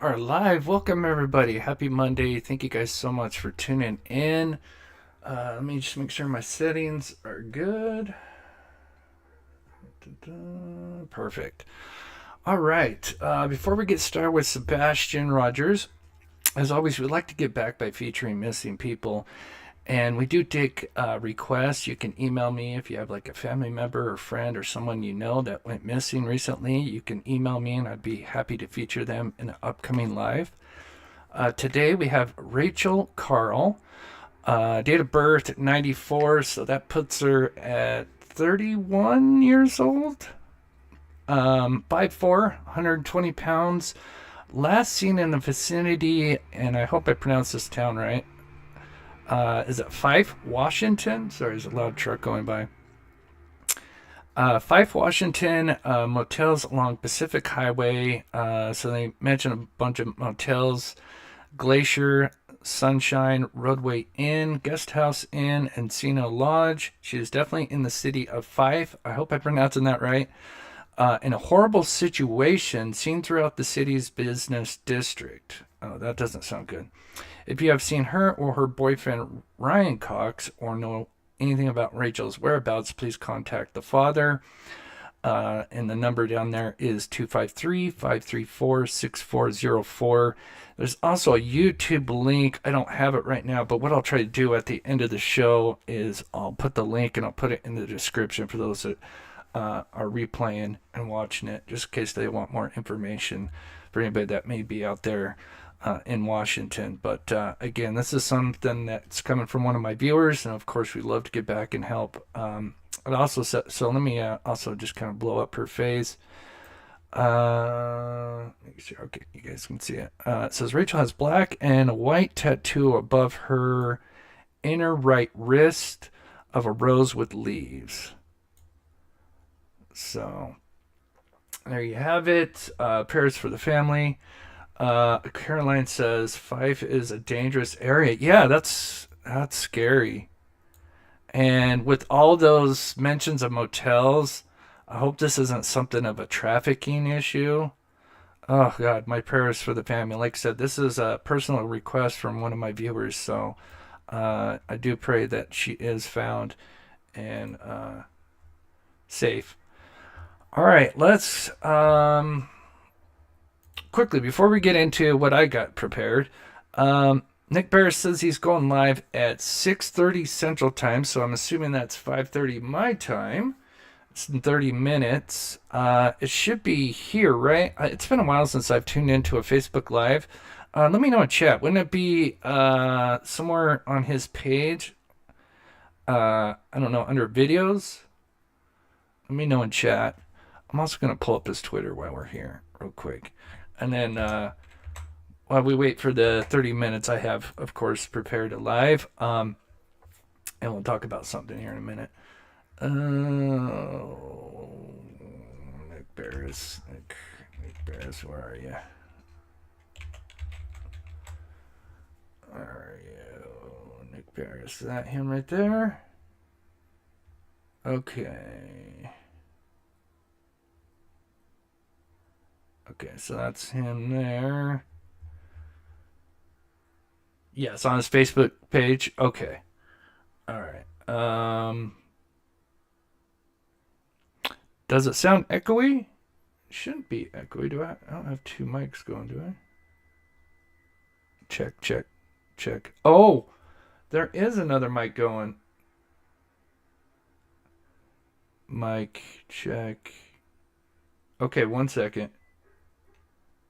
are live. Welcome, everybody. Happy Monday. Thank you guys so much for tuning in. Let me just make sure my settings are good. Perfect. All right. Before we get started with Sebastian Rogers, as always, we'd like to get back by featuring missing people. And we do take requests. You can email me if you have like a family member or friend or someone you know that went missing recently. You can email me and I'd be happy to feature them in an upcoming live. Today we have Rachel Carl, date of birth 94, so that puts her at 31 years old. 5'4", 120 pounds. Last seen in the vicinity, and I hope I pronounced this town right. Is it Fife, Washington? Sorry, there's a loud truck going by. Fife, Washington, motels along Pacific Highway. So they mention a bunch of motels: Glacier, Sunshine, Roadway Inn, Guest House Inn, Encino Lodge. She is definitely in the city of Fife. I hope I'm pronouncing that right. In a horrible situation seen throughout the city's business district. Oh, that doesn't sound good. If you have seen her or her boyfriend Ryan Cox or know anything about Rachel's whereabouts, please contact the father. And the number down there is 253-534-6404. There's also a YouTube link. I don't have it right now, but what I'll try to do at the end of the show is I'll put the link and I'll put it in the description for those that are replaying and watching it, just in case they want more information for anybody that may be out there in Washington. But again, this is something that's coming from one of my viewers, and of course we love to get back and help. It also so let me also just kind of blow up her face. Make sure, okay, you guys can see it. It says Rachel has black and a white tattoo above her inner right wrist of a rose with leaves. So there you have it. Prayers for the family. Caroline says Fife is a dangerous area. Yeah, that's scary. And with all those mentions of motels, I hope this isn't something of a trafficking issue. Oh God, my prayers for the family. Like I said, this is a personal request from one of my viewers, so I do pray that she is found and safe. All right, let's quickly, before we get into what I got prepared, Nick Beres says he's going live at 6:30 Central Time, so I'm assuming that's 5:30 my time. It's in 30 minutes. It should be here, right? It's been a while since I've tuned into a Facebook Live. Let me know in chat. Wouldn't it be somewhere on his page? I don't know, under videos? Let me know in chat. I'm also going to pull up his Twitter while we're here real quick. And then while we wait for the 30 minutes, I have, of course, prepared a live. And we'll talk about something here in a minute. Nick Beres. Nick Beres, where are you? Where are you? Nick Beres. Is that him right there? Okay. Okay, so that's him there. Yes, on his Facebook page. Okay. All right. Does it sound echoey? It shouldn't be echoey. I don't have two mics going, do I? Check, check, check. Oh, there is another mic going. Mic, check. Okay, 1 second.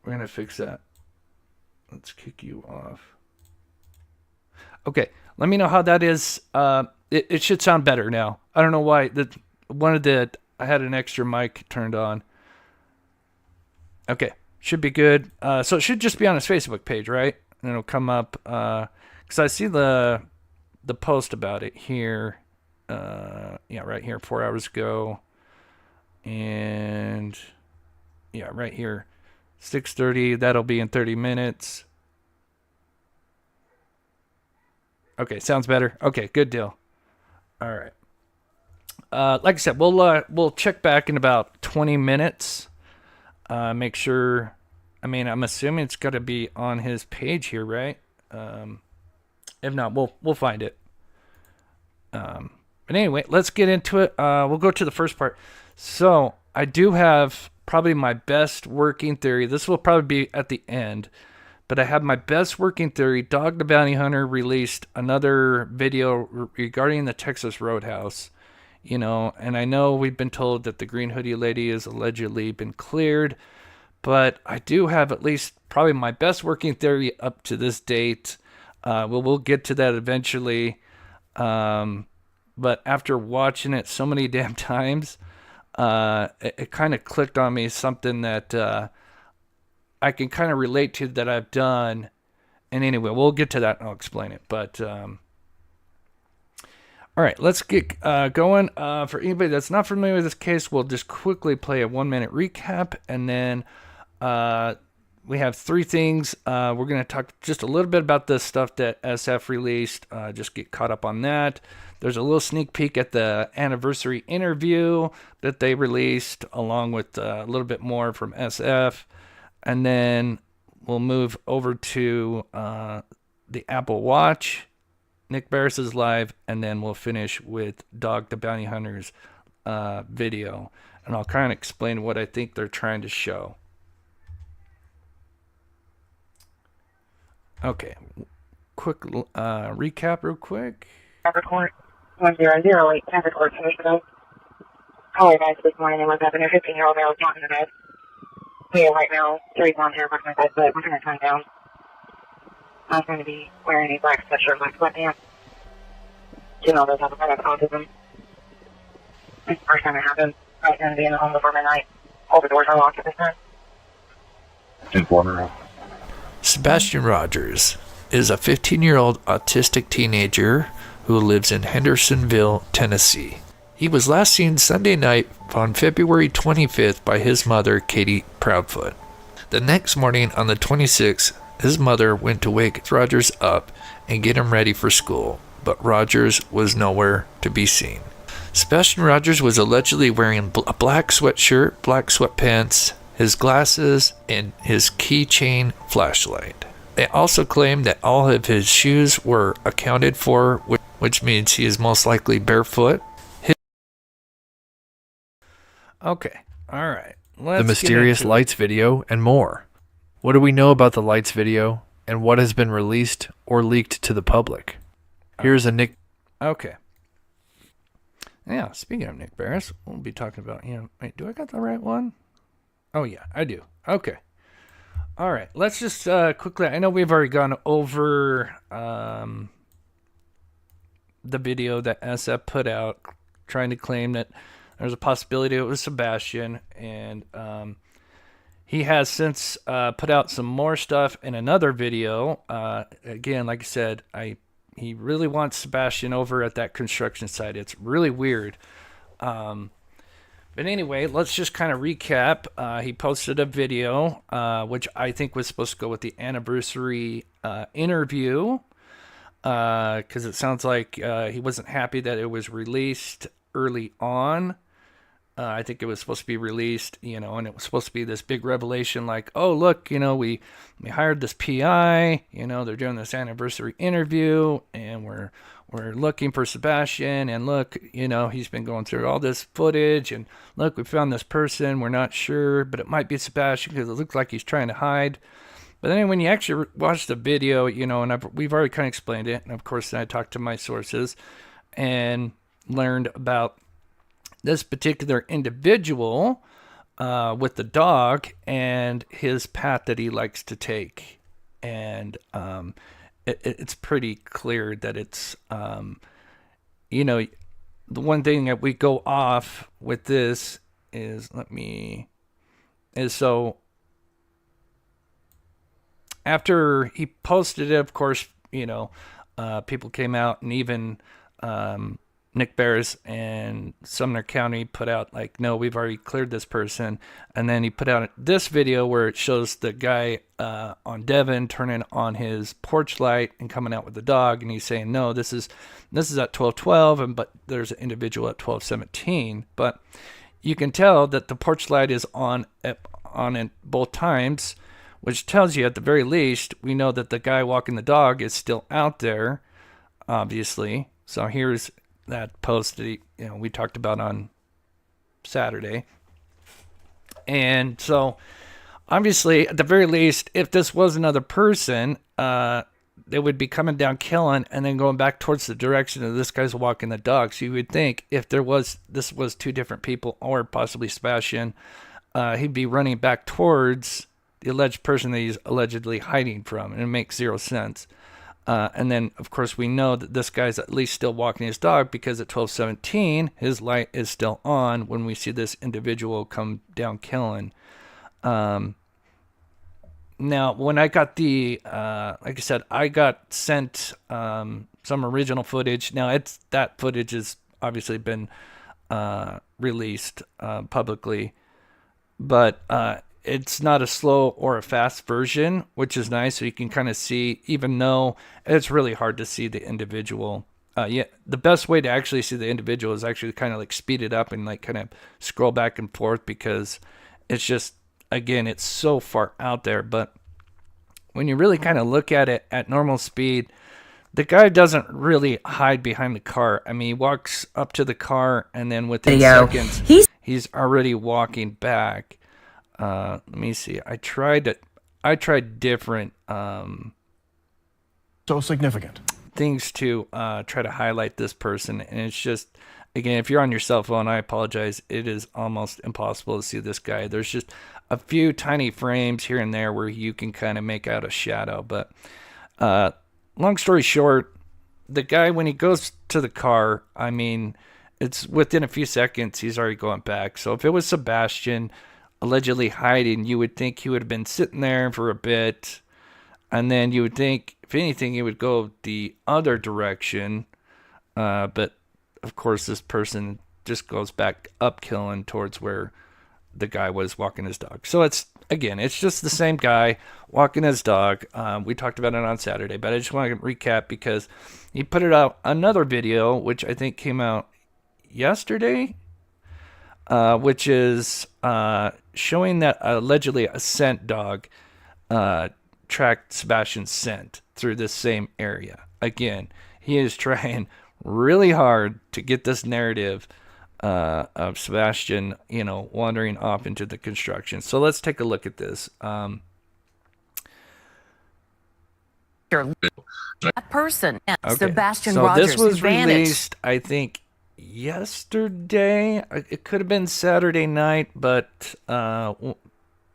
We're going to fix that. Let's kick you off. Okay, let me know how that is. It should sound better now. I don't know why. I had an extra mic turned on. Okay, should be good. So it should just be on his Facebook page, right? And it'll come up. Because I see the post about it here. Yeah, right here, 4 hours ago. And yeah, right here. 6:30, that'll be in 30 minutes. Okay, sounds better. Okay, good deal. All right. Like I said, we'll check back in about 20 minutes. Make sure I mean, I'm assuming it's got to be on his page here, right? If not, we'll find it. But anyway, let's get into it. We'll go to the first part. So I do have probably my best working theory. This will probably be at the end, but I have my best working theory. Dog the Bounty Hunter released another video regarding the Texas Roadhouse. And I know we've been told that the Green Hoodie Lady has allegedly been cleared, but I do have at least probably my best working theory up to this date. We'll get to that eventually. But after watching it so many damn times, it kind of clicked on me, something that I can kind of relate to that I've done. And anyway, we'll get to that and I'll explain it. But all right, let's get going. For anybody that's not familiar with this case, we'll just quickly play a 1-minute recap, and then we have 3 things. We're going to talk just a little bit about the stuff that SF released, just get caught up on that. There's a little sneak peek at the anniversary interview that they released, along with a little bit more from SF. And then we'll move over to the Apple Watch. Nick Beres is live, and then we'll finish with Dog the Bounty Hunter's video. And I'll kind of explain what I think they're trying to show. Okay, quick recap real quick. Traffic Court 1008 Traffic Court Commissioner. Caller guys this morning and what's happening. A 15-year-old male is not in the bed. We are right now 3 blonde hair working my bed, but we're going to turn down. I'm going to be wearing a black sweatshirt, black sweatpants. You know, those have a kind of autism. It's the first time it happened. I'm going to be in the home before midnight. All the doors are locked at this time. Informer. Sebastian Rogers is a 15-year-old autistic teenager who lives in Hendersonville, Tennessee. He was last seen Sunday night on February 25th by his mother, Katie Proudfoot. The next morning, on the 26th, his mother went to wake Rogers up and get him ready for school, but Rogers was nowhere to be seen. Sebastian Rogers was allegedly wearing a black sweatshirt, black sweatpants, his glasses, and his keychain flashlight. They also claimed that all of his shoes were accounted for, which means he is most likely barefoot. Okay, all right. The mysterious lights video and more. What do we know about the lights video and what has been released or leaked to the public? Here's a Nick. Okay. Yeah, speaking of Nick Beres, we'll be talking about him. Wait, do I got the right one? Oh, yeah, I do. Okay. All right, let's just quickly, I know we've already gone over the video that SF put out trying to claim that there's a possibility it was Sebastian, and he has since put out some more stuff in another video. Again, like I said, he really wants Sebastian over at that construction site. It's really weird. But anyway, let's just kind of recap. He posted a video, which I think was supposed to go with the anniversary interview, because it sounds like he wasn't happy that it was released early on. I think it was supposed to be released, and it was supposed to be this big revelation like, oh, look, we hired this PI, they're doing this anniversary interview, and we're looking for Sebastian, and look, he's been going through all this footage, and look, we found this person, we're not sure, but it might be Sebastian because it looks like he's trying to hide. But then when you actually watch the video, and we've already kind of explained it, and of course I talked to my sources and learned about this particular individual with the dog and his path that he likes to take. And it's pretty clear that it's, the one thing that we go off with this is, so after he posted it, of course, people came out, and even Nick Beres and Sumner County put out like, no, we've already cleared this person. And then he put out this video where it shows the guy on Devon turning on his porch light and coming out with the dog, and he's saying, no, this is at 12:12, but there's an individual at 12:17. But you can tell that the porch light is on at both times, which tells you at the very least, we know that the guy walking the dog is still out there, obviously. So here's that post that we talked about on Saturday. And so obviously, at the very least, if this was another person, they would be coming down killing and then going back towards the direction of this guy's walking the dog. So you would think if this was two different people or possibly Sebastian, he'd be running back towards the alleged person that he's allegedly hiding from, and it makes zero sense. And then, of course, we know that this guy's at least still walking his dog because at 12:17, his light is still on when we see this individual come down killing. Now, when I got like I said, I got sent some original footage. Now, that footage has obviously been released publicly, but it's not a slow or a fast version, which is nice. So you can kind of see, even though it's really hard to see the individual. The best way to actually see the individual is actually kind of like speed it up and like kind of scroll back and forth, because it's just, again, it's so far out there. But when you really kind of look at it at normal speed, the guy doesn't really hide behind the car. I mean, he walks up to the car and then within seconds, he's already walking back. Let me see. I tried different so significant things to try to highlight this person, and it's just, again, if you're on your cell phone, I apologize. It is almost impossible to see this guy. There's just a few tiny frames here and there where you can kind of make out a shadow. But long story short, the guy, when he goes to the car, I mean, it's within a few seconds, he's already going back. So if it was Sebastian allegedly hiding, you would think he would have been sitting there for a bit, and then you would think, if anything, he would go the other direction. But of course, this person just goes back up killing towards where the guy was walking his dog. So it's just the same guy walking his dog. We talked about it on Saturday, but I just want to recap because he put it out another video, which I think came out yesterday, which is showing that allegedly a scent dog tracked Sebastian's scent through this same area. Again, he is trying really hard to get this narrative of Sebastian, wandering off into the construction. So let's take a look at this. That person, Okay. Sebastian So Rogers, this was who vanished. released, I think, yesterday. It could have been Saturday night, but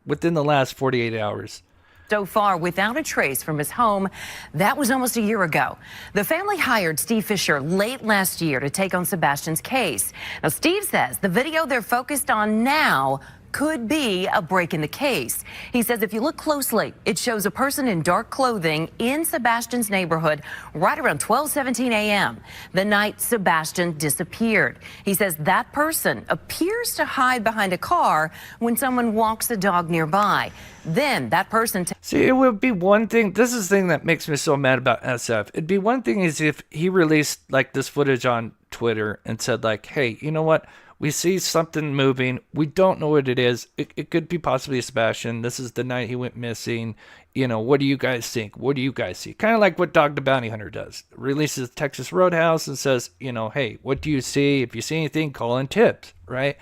within the last 48 hours. So far, without a trace from his home. That was almost a year ago. The family hired Steve Fisher late last year to take on Sebastian's case. Now, Steve says the video they're focused on now could be a break in the case. He says if you look closely, it shows a person in dark clothing in Sebastian's neighborhood right around 12:17 a.m., the night Sebastian disappeared. He says that person appears to hide behind a car when someone walks the dog nearby. Then that person... See, it would be one thing. This is the thing that makes me so mad about SF. It'd be one thing is if he released like this footage on Twitter and said like, hey, you know what? We see something moving. We don't know what it is. It could be possibly Sebastian. This is the night he went missing. What do you guys think? What do you guys see? Kind of like what Dog the Bounty Hunter does. Releases Texas Roadhouse and says, hey, what do you see? If you see anything, call in tips, right?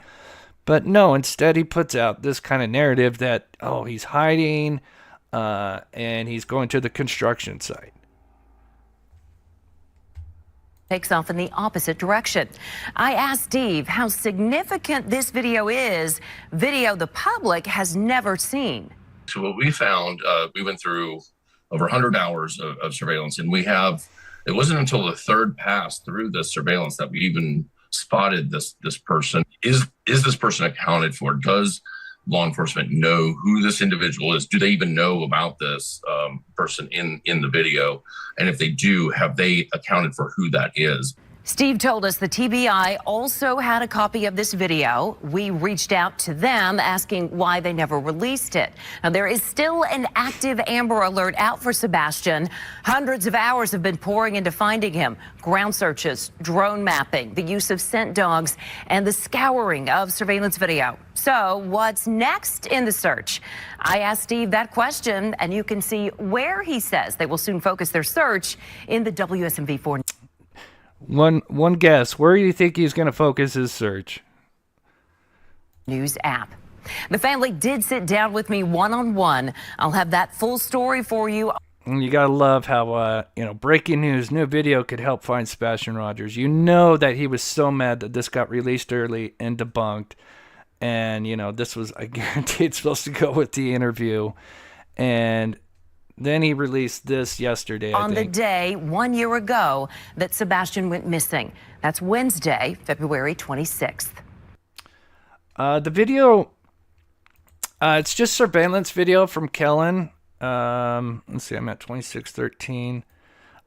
But no, instead he puts out this kind of narrative that, oh, he's hiding and he's going to the construction site. Takes off in the opposite direction. I asked Steve how significant this video is, video the public has never seen. So what we found, we went through over 100 hours of surveillance, and it wasn't until the third pass through the surveillance that we even spotted this person. Is this person accounted for? Does law enforcement know who this individual is? Do they even know about this person in the video? And if they do, have they accounted for who that is? Steve told us the TBI also had a copy of this video. We reached out to them asking why they never released it. Now, there is still an active Amber Alert out for Sebastian. Hundreds of hours have been pouring into finding him. Ground searches, drone mapping, the use of scent dogs, and the scouring of surveillance video. So what's next in the search? I asked Steve that question, and you can see where he says they will soon focus their search in the WSMV4. One guess. Where do you think he's going to focus his search? News app. The family did sit down with me one-on-one. I'll have that full story for you. And you gotta love how breaking news, new video could help find Sebastian Rogers. You know that he was so mad that this got released early and debunked, and this was, I guarantee, it's supposed to go with the interview, and then he released this yesterday, on the day 1 year ago that Sebastian went missing. That's Wednesday, February 26th. The video, it's just surveillance video from Kellen. Let's see, I'm at 2613.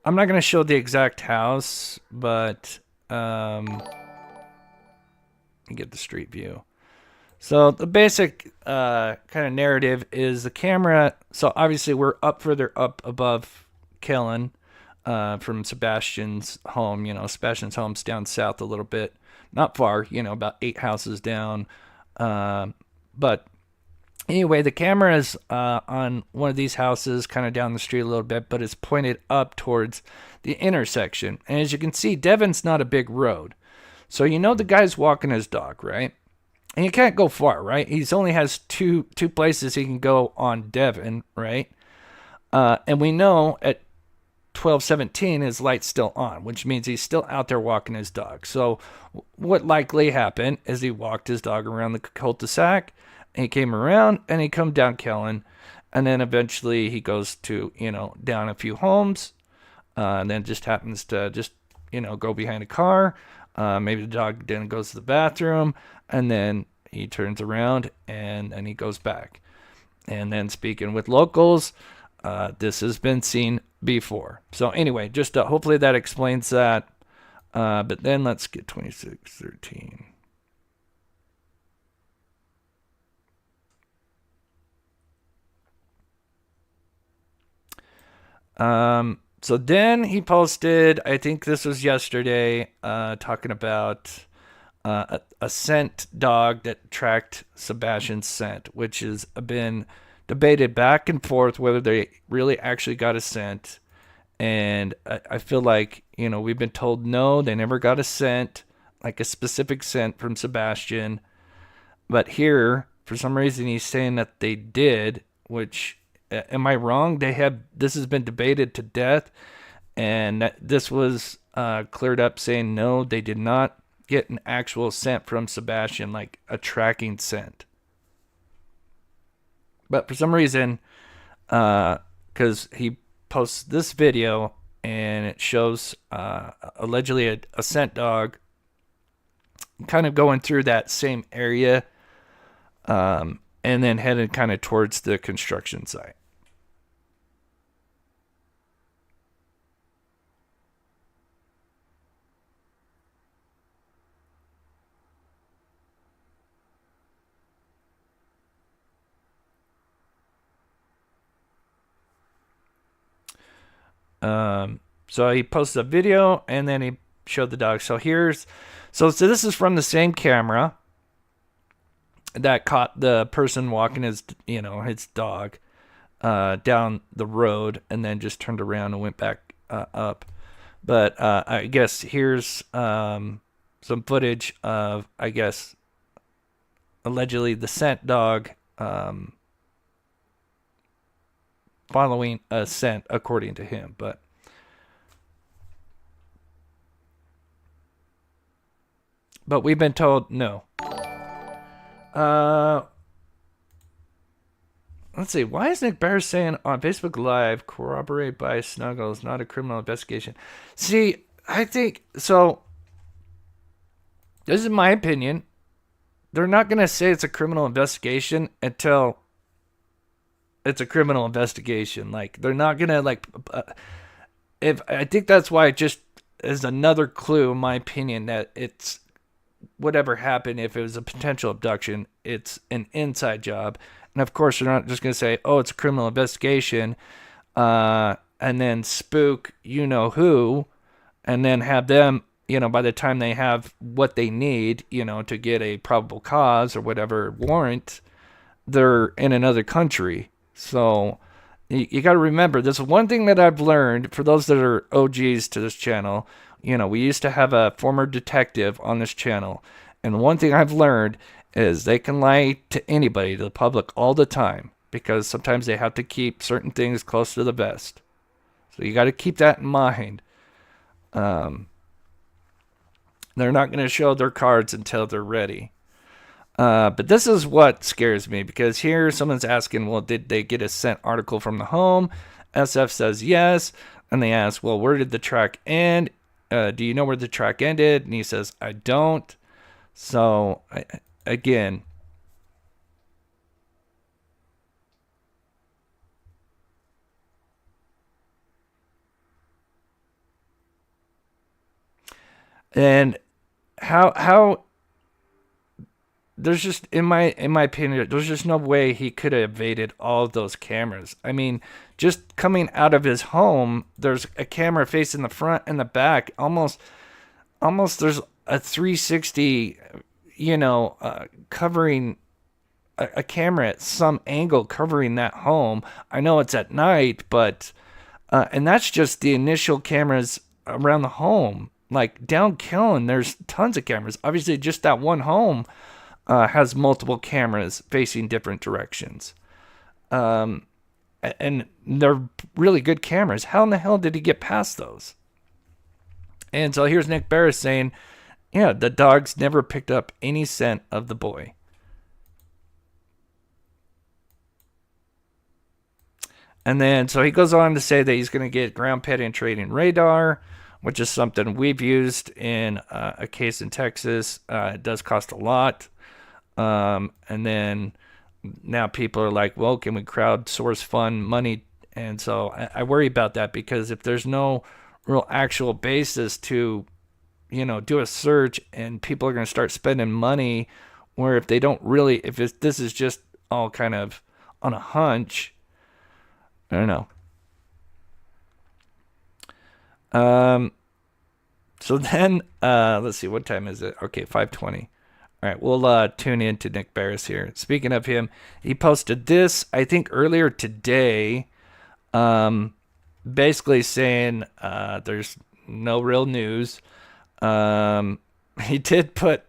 I'm not going to show the exact house, but let me get the street view. So the basic kind of narrative is the camera. So obviously we're further up above Kellen from Sebastian's home. Sebastian's home's down south a little bit, not far. About 8 houses down. But anyway, the camera is on one of these houses, kind of down the street a little bit, but it's pointed up towards the intersection. And as you can see, Devon's not a big road, so the guy's walking his dog, right? And you can't go far, right? He's only has two places he can go on Devon, right? And we know at 12:17 his light's still on, which means he's still out there walking his dog. So what likely happened is he walked his dog around the cul-de-sac, and he came around and he come down Kellen, and then eventually he goes to down a few homes, and then just happens to go behind a car. Maybe the dog then goes to the bathroom, and then he turns around and he goes back. And then speaking with locals, this has been seen before. So anyway, just hopefully that explains that. But then let's get 2613. So then he posted, I think this was yesterday, talking about a scent dog that tracked Sebastian's scent, which has been debated back and forth whether they really actually got a scent. And I feel like, we've been told no, they never got a scent, like a specific scent from Sebastian. But here, for some reason, he's saying that they did, which... am I wrong? This has been debated to death, and this was cleared up saying no, they did not get an actual scent from Sebastian, like a tracking scent. But for some reason, because he posts this video and it shows allegedly a scent dog kind of going through that same area, and then headed kind of towards the construction site. So he posted a video and then he showed the dog. So this is from the same camera that caught the person walking his dog down the road, and then just turned around and went back up. But I guess here's some footage of, I guess, allegedly the scent dog following a scent, according to him. But we've been told no. Let's see. Why is Nick Beres saying on Facebook Live, corroborate by Snuggles, not a criminal investigation? See, I think so. This is my opinion. They're not going to say it's a criminal investigation until it's a criminal investigation. Like, they're not going to, if I think that's why just is another clue, in my opinion, that it's whatever happened. If it was a potential abduction, it's an inside job. And of course, they're not just going to say, "Oh, it's a criminal investigation," and then spook you know who, and then have them, by the time they have what they need, to get a probable cause or whatever warrant, they're in another country. So you got to remember, this is one thing that I've learned for those that are OGs to this channel. We used to have a former detective on this channel. And one thing I've learned is they can lie to anybody, to the public, all the time. Because sometimes they have to keep certain things close to the vest. So you got to keep that in mind. They're not going to show their cards until they're ready. But this is what scares me, because here someone's asking, well, did they get a sent article from the home? SF says yes. And they ask, well, where did the track end? Do you know where the track ended? And he says, I don't. So, again, and how there's just, in my opinion, there's just no way he could have evaded all of those cameras. I mean, just coming out of his home, there's a camera facing the front and the back. Almost there's a 360, covering a camera at some angle covering that home. I know it's at night, but and that's just the initial cameras around the home. Like down Killen, there's tons of cameras. Obviously, just that one home has multiple cameras facing different directions. And they're really good cameras. How in the hell did he get past those? And so here's Nick Beres saying, yeah, the dogs never picked up any scent of the boy. And then, so he goes on to say that he's going to get ground penetrating radar, which is something we've used in a case in Texas. It does cost a lot. And then now people are like, well, can we crowdsource fund money? And so I worry about that, because if there's no real actual basis to, do a search, and people are going to start spending money, where if they don't really, this is just all kind of on a hunch, I don't know. So then, let's see, what time is it? Okay, 5:20. All right, we'll tune in to Nick Beres here. Speaking of him, he posted this, I think, earlier today, basically saying there's no real news. He did put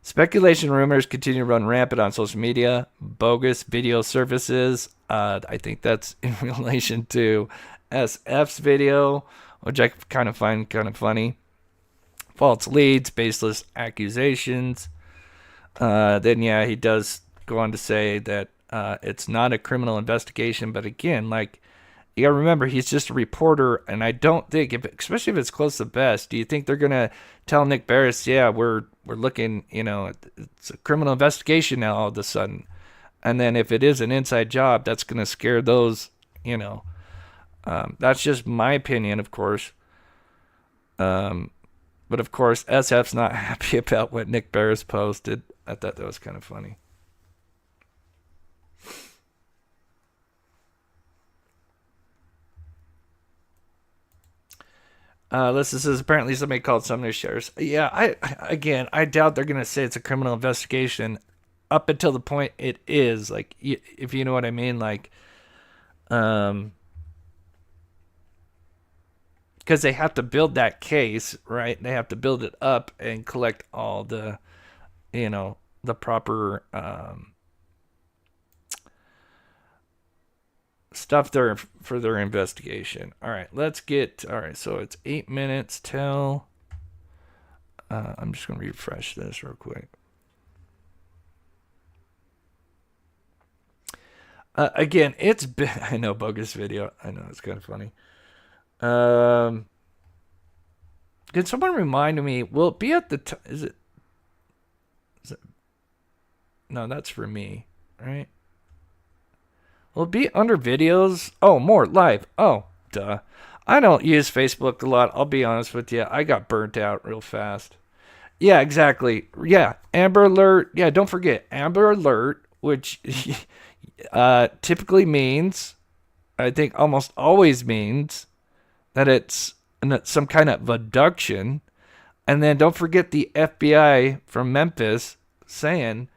speculation rumors continue to run rampant on social media, bogus video services. I think that's in relation to SF's video, which I kind of find kind of funny. False leads, baseless accusations. Then, yeah, he does go on to say that it's not a criminal investigation. But again, like, you got to remember, he's just a reporter. And I don't think, especially if it's close to the best, do you think they're going to tell Nick Beres, yeah, we're looking, it's a criminal investigation now all of a sudden. And then if it is an inside job, that's going to scare those, that's just my opinion, of course. But of course, SF's not happy about what Nick Beres posted. I thought that was kind of funny. This is apparently somebody called Sumner Shares. Yeah, I doubt they're going to say it's a criminal investigation up until the point it is. Like, if you know what I mean, like, because they have to build that case, right? They have to build it up and collect all the, the proper stuff there for their investigation. All right, so it's 8 minutes till, I'm just going to refresh this real quick. Again, it's been, I know, bogus video. I know, it's kind of funny. Can someone remind me, will it be at the is it no, that's for me, right? Will it be under videos? Oh, more live. Oh, duh. I don't use Facebook a lot. I'll be honest with you. I got burnt out real fast. Yeah, exactly. Yeah, Amber Alert. Yeah, don't forget Amber Alert, which typically means, I think almost always means, that it's some kind of abduction. And then don't forget the FBI from Memphis saying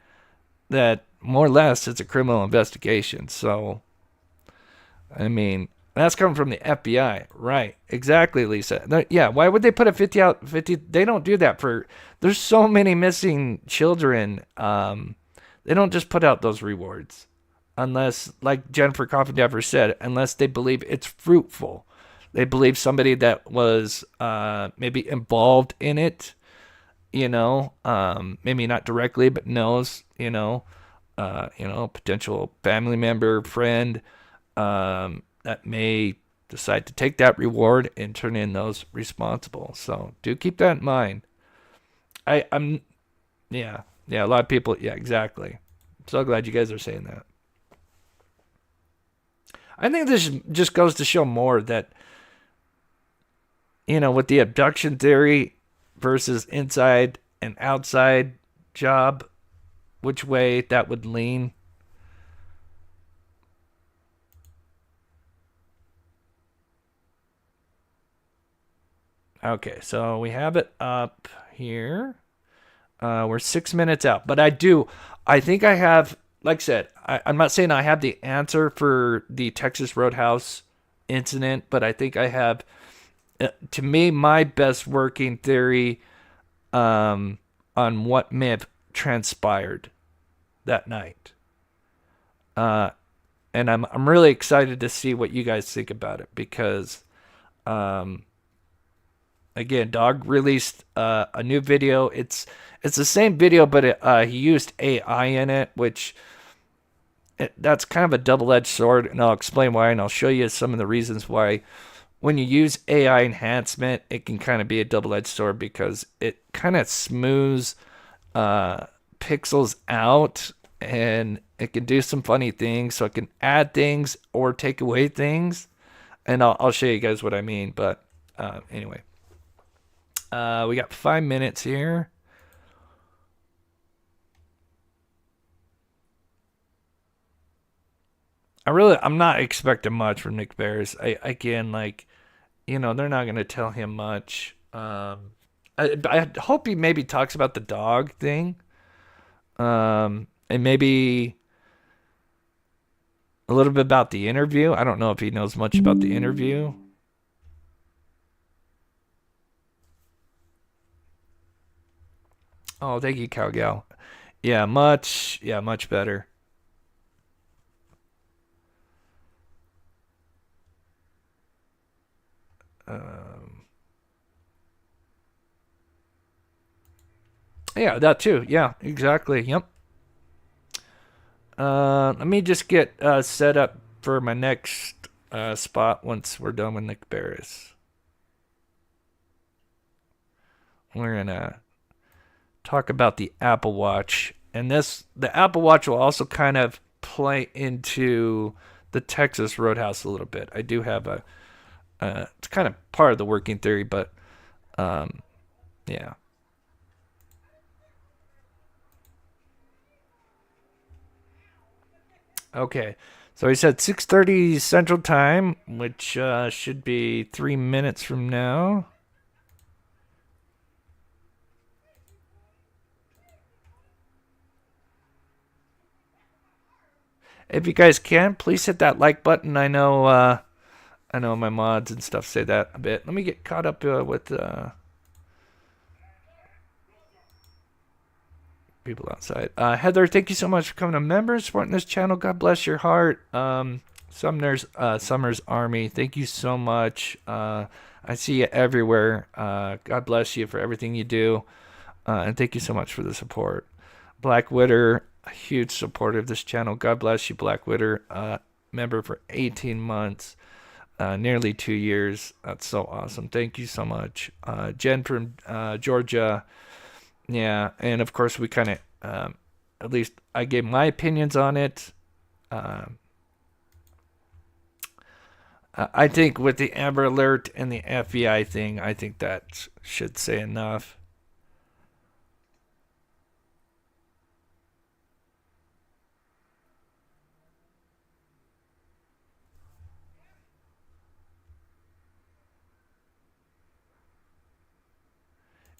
that more or less it's a criminal investigation. So, I mean, that's coming from the FBI. Right. Exactly, Lisa. Yeah, why would they put a 50 out 50? They don't do that for, there's so many missing children. They don't just put out those rewards unless, like Jennifer Coffindaffer said, unless they believe it's fruitful. They believe somebody that was maybe involved in it, maybe not directly, but knows, potential family member, friend, that may decide to take that reward and turn in those responsible. So do keep that in mind. Yeah, a lot of people, yeah, exactly. I'm so glad you guys are saying that. I think this just goes to show more that, with the abduction theory versus inside and outside job, which way that would lean. Okay, so we have it up here. We're 6 minutes out, but I think I have, like I said, I'm not saying I have the answer for the Texas Roadhouse incident, but I think I have, to me, my best working theory on what may have transpired that night. And I'm really excited to see what you guys think about it because, again, Dog released a new video. It's the same video, but he used AI in it, which that's kind of a double-edged sword, and I'll explain why, and I'll show you some of the reasons why. When you use AI enhancement, it can kind of be a double-edged sword because it kind of smooths pixels out, and it can do some funny things. So it can add things or take away things, and I'll show you guys what I mean. But anyway, we got 5 minutes here. I'm not expecting much from Nick Beres. Again, they're not going to tell him much. I hope he maybe talks about the dog thing. And maybe a little bit about the interview. I don't know if he knows much about the interview. Oh, thank you, Cowgal. Yeah, much better. Yeah, that too. Yeah, exactly. Yep. Let me just get set up for my next spot once we're done with Nick Beres. We're gonna talk about the Apple Watch, and the Apple Watch will also kind of play into the Texas Roadhouse a little bit. I do have it's kind of part of the working theory, but yeah. Okay, so he said 6:30 Central Time, which should be 3 minutes from now. If you guys can, please hit that like button. I know my mods and stuff say that a bit. Let me get caught up with people outside. Heather, thank you so much for coming a member and supporting this channel. God bless your heart. Sumner's Army, thank you so much. I see you everywhere. God bless you for everything you do. And thank you so much for the support. Black Witter, a huge supporter of this channel. God bless you, Black Witter. Member for 18 months. Nearly 2 years. That's so awesome. Thank you so much. Jen from Georgia. Yeah, and of course we kind of, at least I gave my opinions on it. I think with the Amber Alert and the FBI thing, I think that should say enough.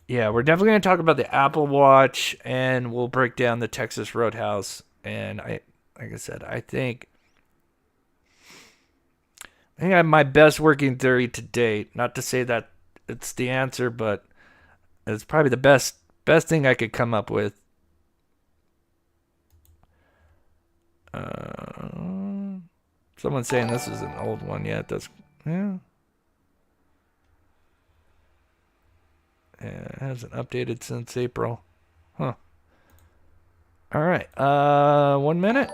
Yeah, we're definitely going to talk about the Apple Watch, and we'll break down the Texas Roadhouse. And like I said, I think I have my best working theory to date. Not to say that it's the answer, but it's probably the best thing I could come up with. Someone's saying this is an old one. Yeah, yeah. It hasn't updated since April. Huh. All right. 1 minute.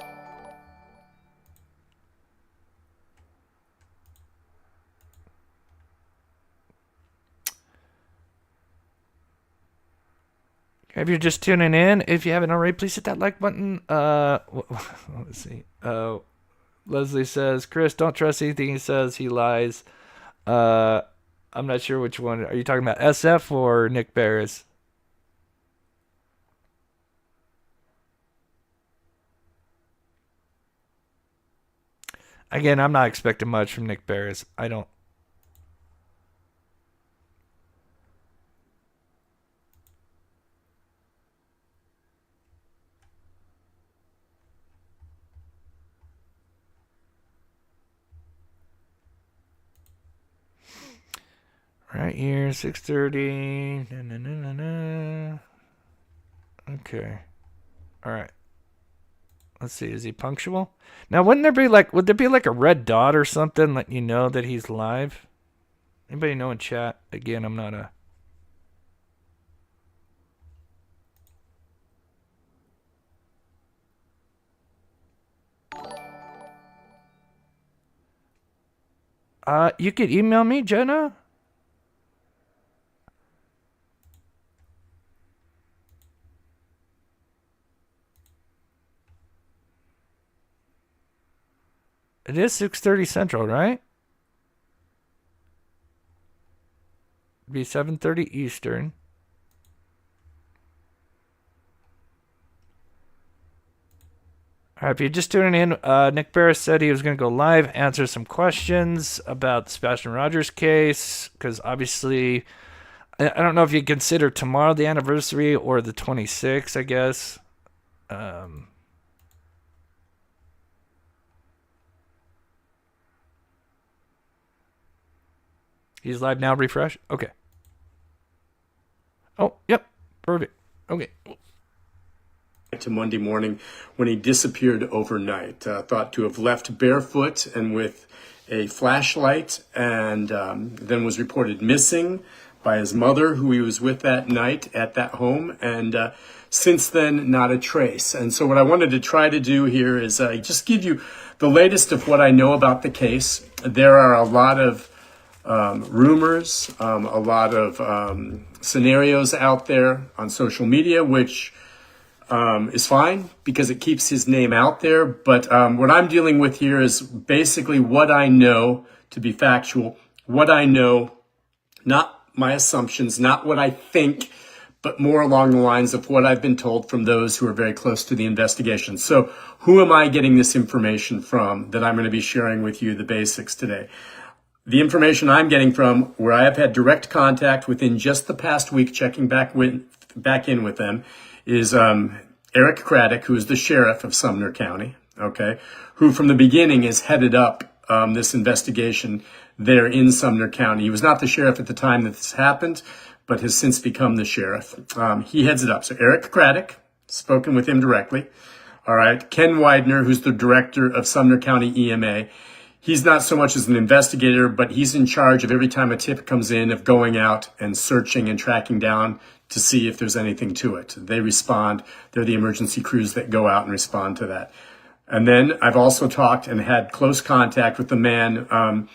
If you're just tuning in, if you haven't already, please hit that like button. Let's see. Leslie says, Chris, don't trust anything he says. He lies. I'm not sure which one. Are you talking about SF or Nick Beres? Again, I'm not expecting much from Nick Beres. I don't. Right here, 6:30. Okay. All right. Let's see. Is he punctual? Now, would there be like a red dot or something letting you know that he's live? Anybody know in chat? Again, I'm not a. You could email me, Jenna. It is 6:30 Central, right? It'd be 7:30 Eastern. All right, if you're just tuning in, Nick Beres said he was going to go live, answer some questions about the Sebastian Rogers case, because obviously, I don't know if you consider tomorrow the anniversary or the 26th, I guess. He's live now. Refresh. Okay. Oh, yep. Perfect. Okay. To Monday morning when he disappeared overnight, thought to have left barefoot and with a flashlight, and then was reported missing by his mother, who he was with that night at that home, and since then, not a trace. And so what I wanted to try to do here is just give you the latest of what I know about the case. There are a lot of rumors, a lot of scenarios out there on social media, which is fine because it keeps his name out there. But what I'm dealing with here is basically what I know to be factual, what I know, not my assumptions, not what I think, but more along the lines of what I've been told from those who are very close to the investigation. So who am I getting this information from that I'm going to be sharing with you the basics today? The information I'm getting from where I have had direct contact within just the past week, checking back in with them, is Eric Craddock, who is the sheriff of Sumner County, okay, who from the beginning has headed up this investigation there in Sumner County. He was not the sheriff at the time that this happened, but has since become the sheriff. He heads it up. So Eric Craddock, spoken with him directly. All right. Ken Widener, who's the director of Sumner County EMA. He's not so much as an investigator, but he's in charge of every time a tip comes in of going out and searching and tracking down to see if there's anything to it. They respond. They're the emergency crews that go out and respond to that. And then I've also talked and had close contact with the man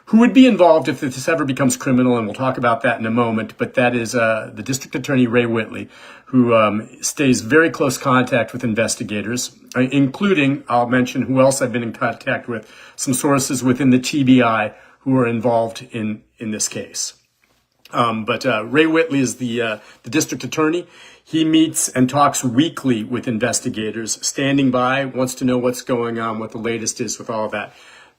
who would be involved if this ever becomes criminal, and we'll talk about that in a moment, but that is the District Attorney Ray Whitley, who stays very close contact with investigators, including, I'll mention who else I've been in contact with, some sources within the TBI who are involved in this case. But Ray Whitley is the District Attorney. He meets and talks weekly with investigators, standing by, wants to know what's going on, what the latest is with all of that.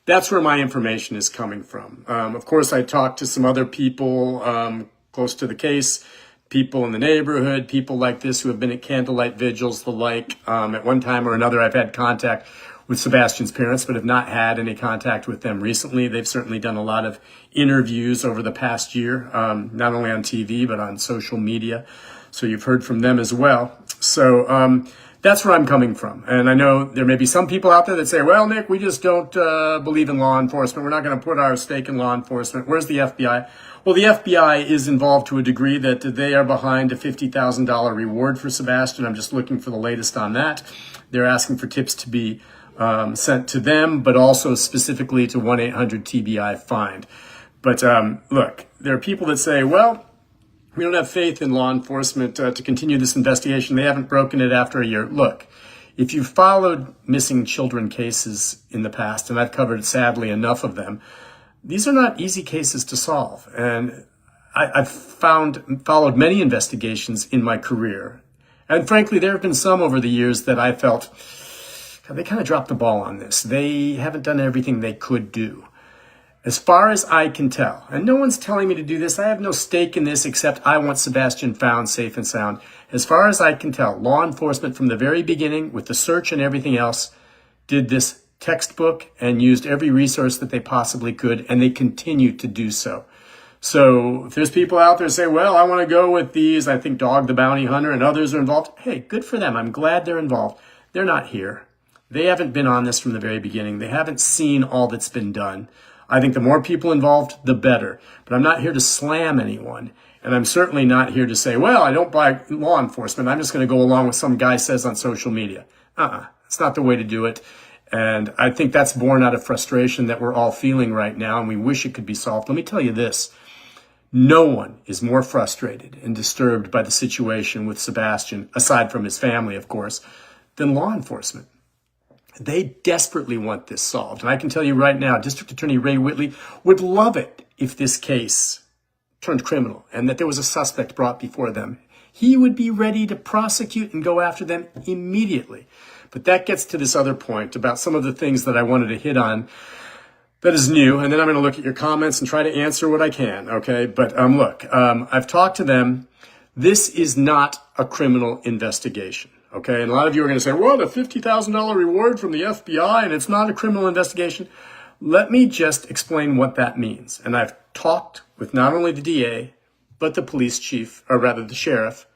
That's where my information is coming from. Of course, I talked to some other people close to the case, people in the neighborhood, people like this who have been at candlelight vigils, the like. At one time or another, I've had contact with Sebastian's parents, but have not had any contact with them recently. They've certainly done a lot of interviews over the past year, not only on TV, but on social media. So you've heard from them as well. So that's where I'm coming from. And I know there may be some people out there that say, well, Nick, we just don't believe in law enforcement. We're not going to put our stake in law enforcement. Where's the FBI? Well, the FBI is involved to a degree that they are behind a $50,000 reward for Sebastian. I'm just looking for the latest on that. They're asking for tips to be sent to them, but also specifically to 1-800-TBI-FIND. But look, there are people that say, well, we don't have faith in law enforcement to continue this investigation. They haven't broken it after a year. Look, if you've followed missing children cases in the past, and I've covered sadly enough of them, these are not easy cases to solve. And I've followed many investigations in my career. And frankly, there have been some over the years that I felt they kind of dropped the ball on this. They haven't done everything they could do. As far as I can tell, and no one's telling me to do this, I have no stake in this except I want Sebastian found safe and sound. As far as I can tell, law enforcement from the very beginning, with the search and everything else, did this textbook and used every resource that they possibly could, and they continue to do so. So if there's people out there say, well, I want to go with these, I think Dog the Bounty Hunter and others are involved. Hey, good for them. I'm glad they're involved. They're not here. They haven't been on this from the very beginning. They haven't seen all that's been done. I think the more people involved, the better. But I'm not here to slam anyone. And I'm certainly not here to say, well, I don't buy law enforcement. I'm just going to go along with some guy says on social media. It's not the way to do it. And I think that's born out of frustration that we're all feeling right now, and we wish it could be solved. Let me tell you this. No one is more frustrated and disturbed by the situation with Sebastian, aside from his family, of course, than law enforcement. They desperately want this solved. And I can tell you right now, District Attorney Ray Whitley would love it if this case turned criminal and that there was a suspect brought before them. He would be ready to prosecute and go after them immediately. But that gets to this other point about some of the things that I wanted to hit on that is new. And then I'm going to look at your comments and try to answer what I can. Okay. But look, I've talked to them. This is not a criminal investigation. Okay, and a lot of you are going to say, well, the $50,000 reward from the FBI, and it's not a criminal investigation. Let me just explain what that means. And I've talked with not only the DA, but the police chief, or rather the sheriff,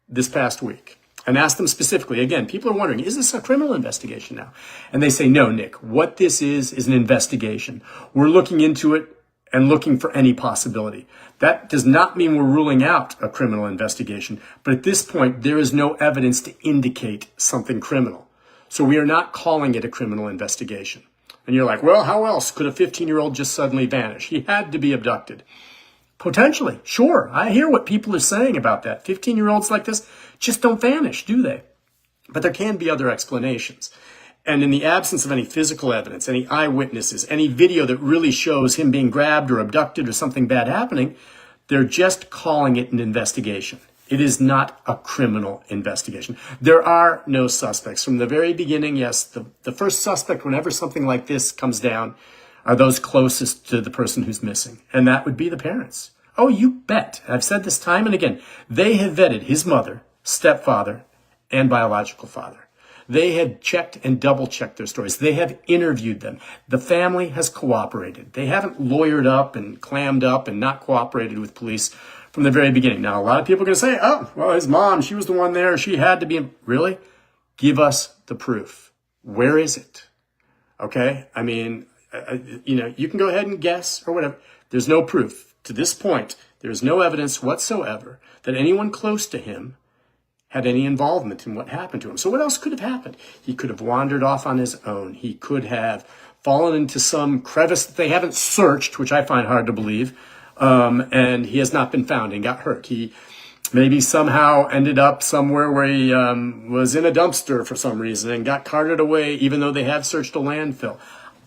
this past week, and asked them specifically. Again, people are wondering, is this a criminal investigation now? And they say, no, Nick, what this is an investigation. We're looking into it and looking for any possibility. That does not mean we're ruling out a criminal investigation, but at this point, there is no evidence to indicate something criminal. So we are not calling it a criminal investigation. And you're like, well, how else could a 15-year-old just suddenly vanish? He had to be abducted. Potentially, sure. I hear what people are saying about that. 15-year-olds like this just don't vanish, do they? But there can be other explanations. And in the absence of any physical evidence, any eyewitnesses, any video that really shows him being grabbed or abducted or something bad happening, they're just calling it an investigation. It is not a criminal investigation. There are no suspects. From the very beginning, yes, the first suspect whenever something like this comes down are those closest to the person who's missing. And that would be the parents. Oh, you bet. I've said this time and again. They have vetted his mother, stepfather, and biological father. They have checked and double-checked their stories. They have interviewed them. The family has cooperated. They haven't lawyered up and clammed up and not cooperated with police from the very beginning. Now, a lot of people are going to say, oh, well, his mom, she was the one there. She had to be. Really? Give us the proof. Where is it? Okay? I mean, you can go ahead and guess or whatever. There's no proof. To this point, there's no evidence whatsoever that anyone close to him had any involvement in what happened to him. So what else could have happened? He could have wandered off on his own. He could have fallen into some crevice that they haven't searched, which I find hard to believe, and he has not been found and got hurt. He maybe somehow ended up somewhere where he was in a dumpster for some reason and got carted away, even though they have searched a landfill.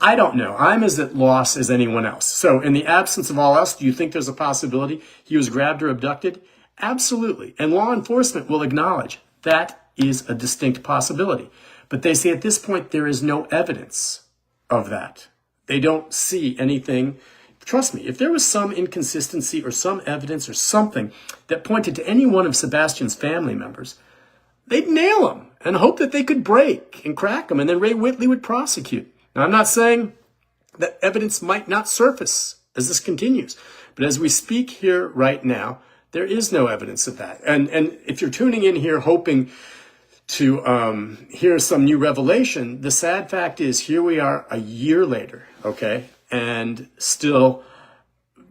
I don't know. I'm as at loss as anyone else. So in the absence of all else, do you think there's a possibility he was grabbed or abducted? Absolutely. And law enforcement will acknowledge that is a distinct possibility. But they say at this point, there is no evidence of that. They don't see anything. Trust me, if there was some inconsistency or some evidence or something that pointed to any one of Sebastian's family members, they'd nail him and hope that they could break and crack him, and then Ray Whitley would prosecute. Now, I'm not saying that evidence might not surface as this continues, but as we speak here right now, there is no evidence of that. And if you're tuning in here hoping to hear some new revelation, the sad fact is here we are a year later, okay, and still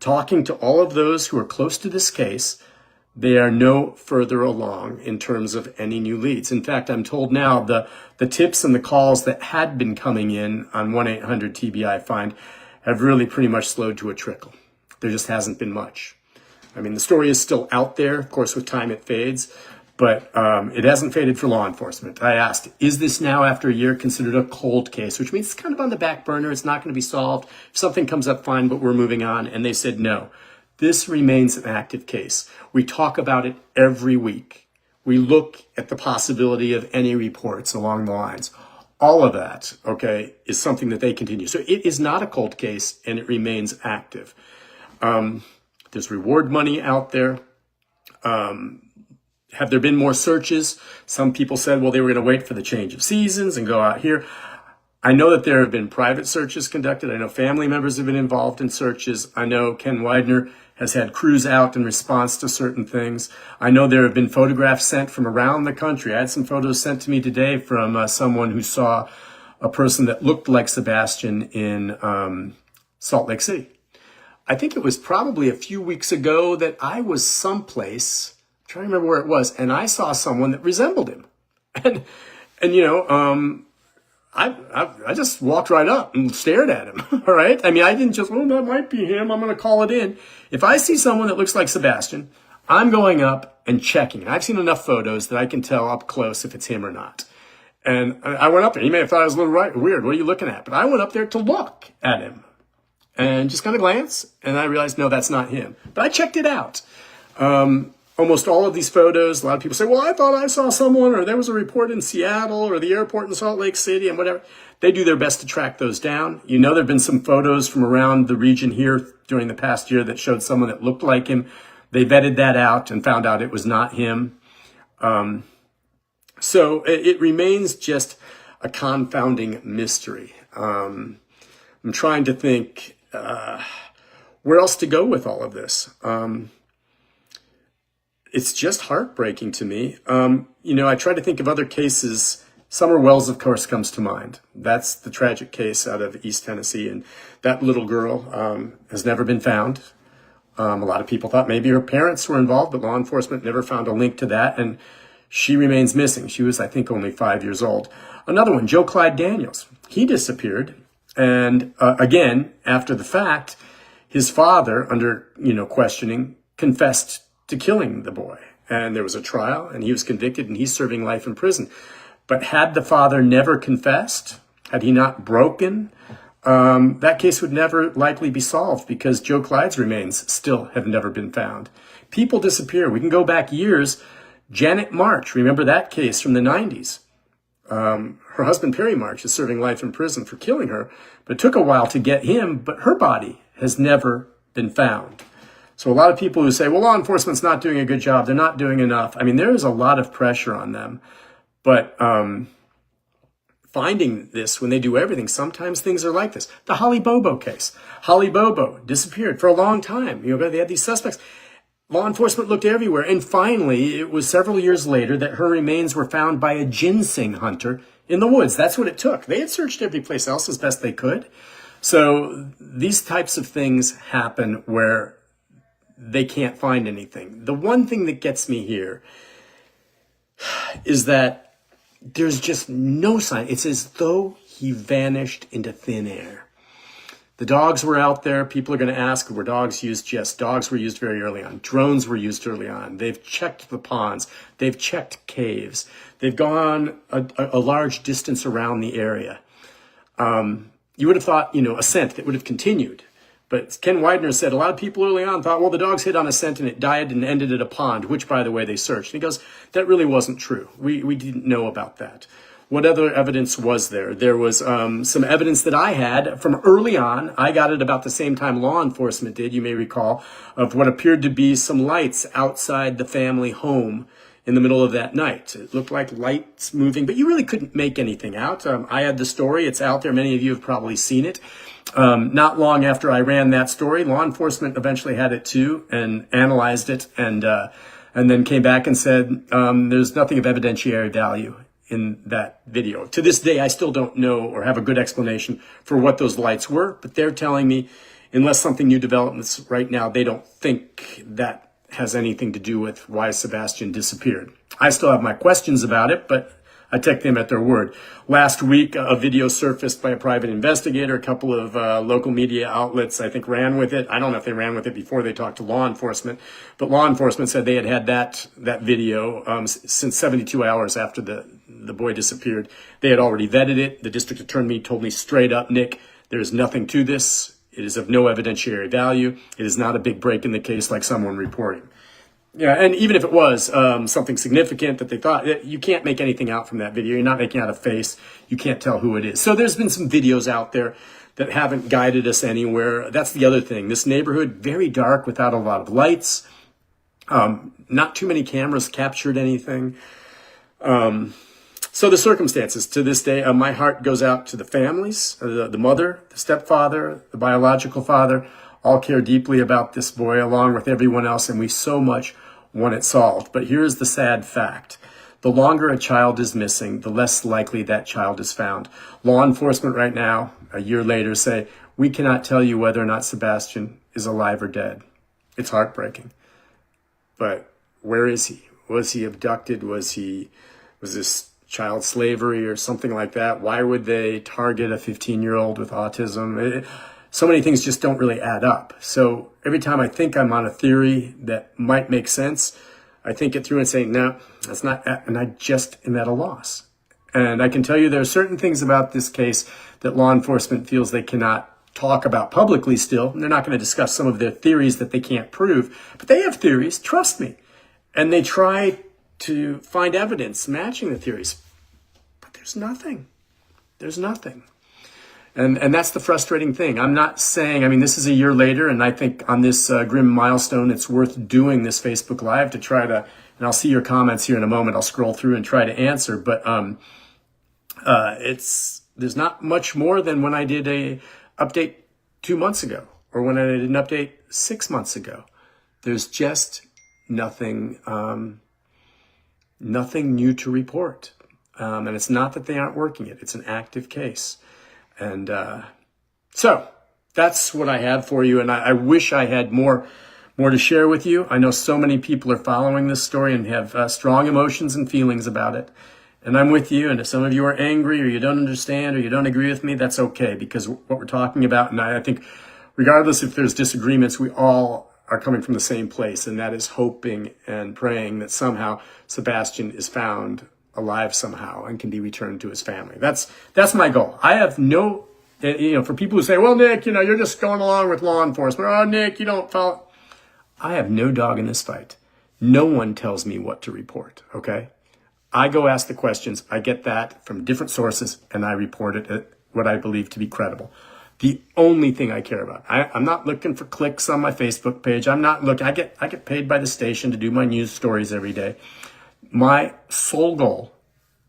talking to all of those who are close to this case. They are no further along in terms of any new leads. In fact, I'm told now the tips and the calls that had been coming in on 1-800-TBI-FIND have really pretty much slowed to a trickle. There just hasn't been much. I mean, the story is still out there. Of course, with time it fades, but it hasn't faded for law enforcement. I asked, is this now, after a year, considered a cold case, which means it's kind of on the back burner. It's not going to be solved. If something comes up, fine, but we're moving on. And they said no. This remains an active case. We talk about it every week. We look at the possibility of any reports along the lines. All of that, okay, is something that they continue. So it is not a cold case, and it remains active. There's reward money out there. Have there been more searches? Some people said, well, they were going to wait for the change of seasons and go out here. I know that there have been private searches conducted. I know family members have been involved in searches. I know Ken Widener has had crews out in response to certain things. I know there have been photographs sent from around the country. I had some photos sent to me today from someone who saw a person that looked like Sebastian in Salt Lake City. I think it was probably a few weeks ago that I was someplace, I'm trying to remember where it was, and I saw someone that resembled him. And you know, I just walked right up and stared at him, all right? I mean, I didn't just, oh, that might be him, I'm going to call it in. If I see someone that looks like Sebastian, I'm going up and checking. And I've seen enough photos that I can tell up close if it's him or not. And I went up there. He may have thought I was a little weird. What are you looking at? But I went up there to look at him and just kind of glance. And I realized, no, that's not him. But I checked it out. Almost all of these photos, a lot of people say, well, I thought I saw someone, or there was a report in Seattle or the airport in Salt Lake City and whatever. They do their best to track those down. You know, there have been some photos from around the region here during the past year that showed someone that looked like him. They vetted that out and found out it was not him. So it remains just a confounding mystery. I'm trying to think where else to go with all of this. It's just heartbreaking to me. You know, I try to think of other cases. Summer Wells, of course, comes to mind. That's the tragic case out of East Tennessee. And that little girl has never been found. A lot of people thought maybe her parents were involved, but law enforcement never found a link to that. And she remains missing. She was, I think, only 5 years old. Another one, Joe Clyde Daniels. He disappeared. And again, after the fact, his father, under, questioning, confessed to killing the boy. And there was a trial, and he was convicted, and he's serving life in prison. But had the father never confessed, had he not broken, that case would never likely be solved, because Joe Clyde's remains still have never been found. People disappear. We can go back years. Janet March, remember that case from the 90s? Her husband, Perry March, is serving life in prison for killing her, but it took a while to get him, but her body has never been found. So a lot of people who say, well, law enforcement's not doing a good job, they're not doing enough. I mean, there is a lot of pressure on them. But finding this when they do everything, sometimes things are like this. The Holly Bobo case. Holly Bobo disappeared for a long time. They had these suspects. Law enforcement looked everywhere. And finally, it was several years later that her remains were found by a ginseng hunter in the woods. That's what it took. They had searched every place else as best they could. So these types of things happen where they can't find anything. The one thing that gets me here is that there's just no sign. It's as though he vanished into thin air. The dogs were out there. People are going to ask, were dogs used? Yes, dogs were used very early on. Drones were used early on. They've checked the ponds. They've checked caves. They've gone a large distance around the area. You would have thought, a scent that would have continued. But Ken Widener said a lot of people early on thought, well, the dogs hit on a scent and it died and ended at a pond, which, by the way, they searched. And he goes, that really wasn't true. We didn't know about that. What other evidence was there? There was some evidence that I had from early on. I got it about the same time law enforcement did, you may recall, of what appeared to be some lights outside the family home in the middle of that night. It looked like lights moving, but you really couldn't make anything out. I had the story. It's out there. Many of you have probably seen it. Not long after I ran that story, law enforcement eventually had it too and analyzed it and then came back and said there's nothing of evidentiary value in that video. To this day, I still don't know or have a good explanation for what those lights were, but they're telling me unless something new develops right now, they don't think that has anything to do with why Sebastian disappeared. I still have my questions about it, but I take them at their word. Last week, a video surfaced by a private investigator. A couple of local media outlets, I think, ran with it. I don't know if they ran with it before they talked to law enforcement, but law enforcement said they had that video since 72 hours after the boy disappeared. They had already vetted it. The district attorney told me straight up, Nick, there is nothing to this. It is of no evidentiary value. It is not a big break in the case like someone reporting. Yeah, and even if it was something significant that they thought, you can't make anything out from that video. You're not making out a face. You can't tell who it is. So there's been some videos out there that haven't guided us anywhere. That's the other thing. This neighborhood, very dark without a lot of lights. Not too many cameras captured anything. So the circumstances to this day, my heart goes out to the families, the mother, the stepfather, the biological father, all care deeply about this boy along with everyone else, and we so much want it solved. But here's the sad fact. The longer a child is missing, the less likely that child is found. Law enforcement right now, a year later, say, we cannot tell you whether or not Sebastian is alive or dead. It's heartbreaking. But where is he? Was he abducted? Was this child slavery or something like that? Why would they target a 15-year-old with autism? So many things just don't really add up. So every time I think I'm on a theory that might make sense, I think it through and say, no, that's not, and I just am at a loss. And I can tell you there are certain things about this case that law enforcement feels they cannot talk about publicly still. And they're not going to discuss some of their theories that they can't prove, but they have theories, trust me. And they try to find evidence matching the theories, but there's nothing. There's nothing. And that's the frustrating thing. I'm not saying, this is a year later, and I think on this grim milestone, it's worth doing this Facebook Live to try to, and I'll see your comments here in a moment. I'll scroll through and try to answer, but there's not much more than when I did a update 2 months ago, or when I did an update 6 months ago. There's just nothing new to report. And it's not that they aren't working it. It's an active case. And so that's what I have for you. And I wish I had more to share with you. I know so many people are following this story and have strong emotions and feelings about it. And I'm with you. And if some of you are angry or you don't understand or you don't agree with me, that's okay. Because what we're talking about, and I think regardless if there's disagreements, we all are coming from the same place. And that is hoping and praying that somehow Sebastian is found alive somehow and can be returned to his family. That's my goal. I have no, for people who say, well, Nick, you're just going along with law enforcement. Oh, Nick, you don't follow. I have no dog in this fight. No one tells me what to report, okay? I go ask the questions. I get that from different sources, and I report it at what I believe to be credible. The only thing I care about. I'm not looking for clicks on my Facebook page. I'm not looking. I get paid by the station to do my news stories every day. My sole goal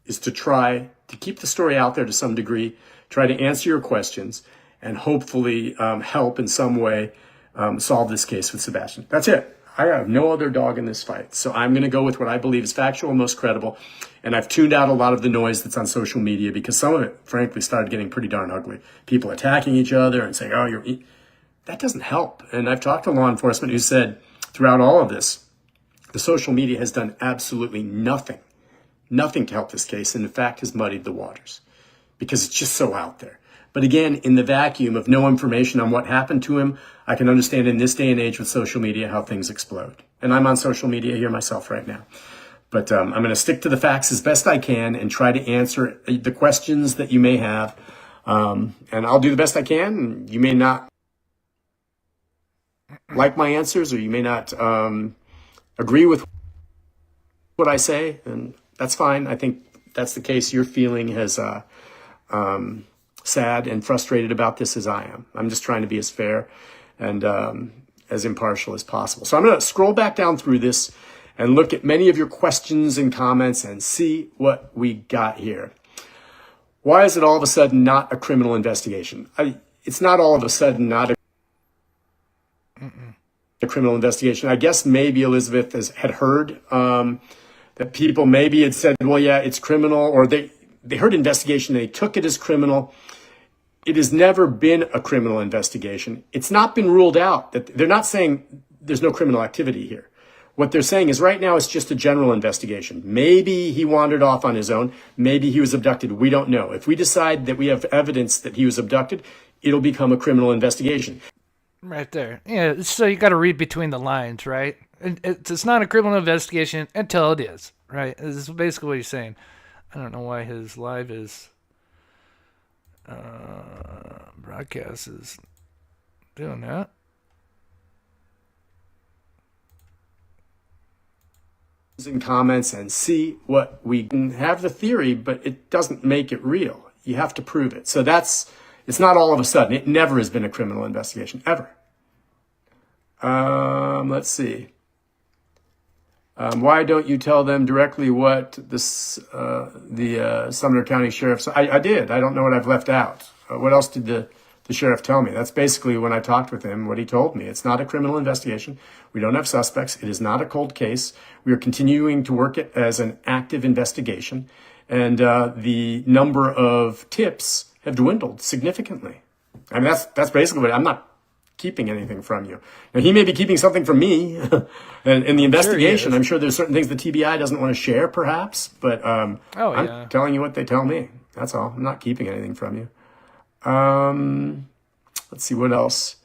is to try to keep the story out there to some degree, try to answer your questions, and hopefully help in some way solve this case with Sebastian. That's it. I have no other dog in this fight. So I'm going to go with what I believe is factual and most credible. And I've tuned out a lot of the noise that's on social media because some of it, frankly, started getting pretty darn ugly. People attacking each other and saying, oh, that doesn't help. And I've talked to law enforcement who said throughout all of this, the social media has done absolutely nothing to help this case, and in fact has muddied the waters. because it's just so out there. But again, in the vacuum of no information on what happened to him, I can understand in this day and age with social media how things explode. And I'm on social media here myself right now. But I'm going to stick to the facts as best I can and try to answer the questions that you may have. And I'll do the best I can. You may not like my answers, or you may not agree with what I say, and that's fine. I think that's the case. You're feeling as sad and frustrated about this as I am. I'm just trying to be as fair and as impartial as possible. So I'm going to scroll back down through this and look at many of your questions and comments and see what we got here. Why is it all of a sudden not a criminal investigation? It's not all of a sudden not a criminal investigation. I guess maybe Elizabeth had heard that people maybe had said, well, yeah, it's criminal, or they heard investigation, they took it as criminal. It has never been a criminal investigation. It's not been ruled out. That they're not saying there's no criminal activity here. What they're saying is right now it's just a general investigation. Maybe he wandered off on his own. Maybe he was abducted. We don't know. If we decide that we have evidence that he was abducted, it'll become a criminal investigation. Right there. Yeah, so you got to read between the lines, right? It's not a criminal investigation until it is, right? This is basically what he's saying. I don't know why his live is broadcast is doing that. In comments and see what we can have the theory, but it doesn't make it real. You have to prove it. So it's not all of a sudden. It never has been a criminal investigation, ever. Let's see. Why don't you tell them directly what the Sumner County Sheriff? I did. I don't know what I've left out. What else did the sheriff tell me? That's basically when I talked with him, what he told me. It's not a criminal investigation. We don't have suspects. It is not a cold case. We are continuing to work it as an active investigation. And the number of tips have dwindled significantly. I mean, that's basically what I'm not keeping anything from you. Now, he may be keeping something from me in the investigation. I'm sure there's certain things the TBI doesn't want to share, perhaps, but I'm telling you what they tell me. That's all. I'm not keeping anything from you. Let's see what else.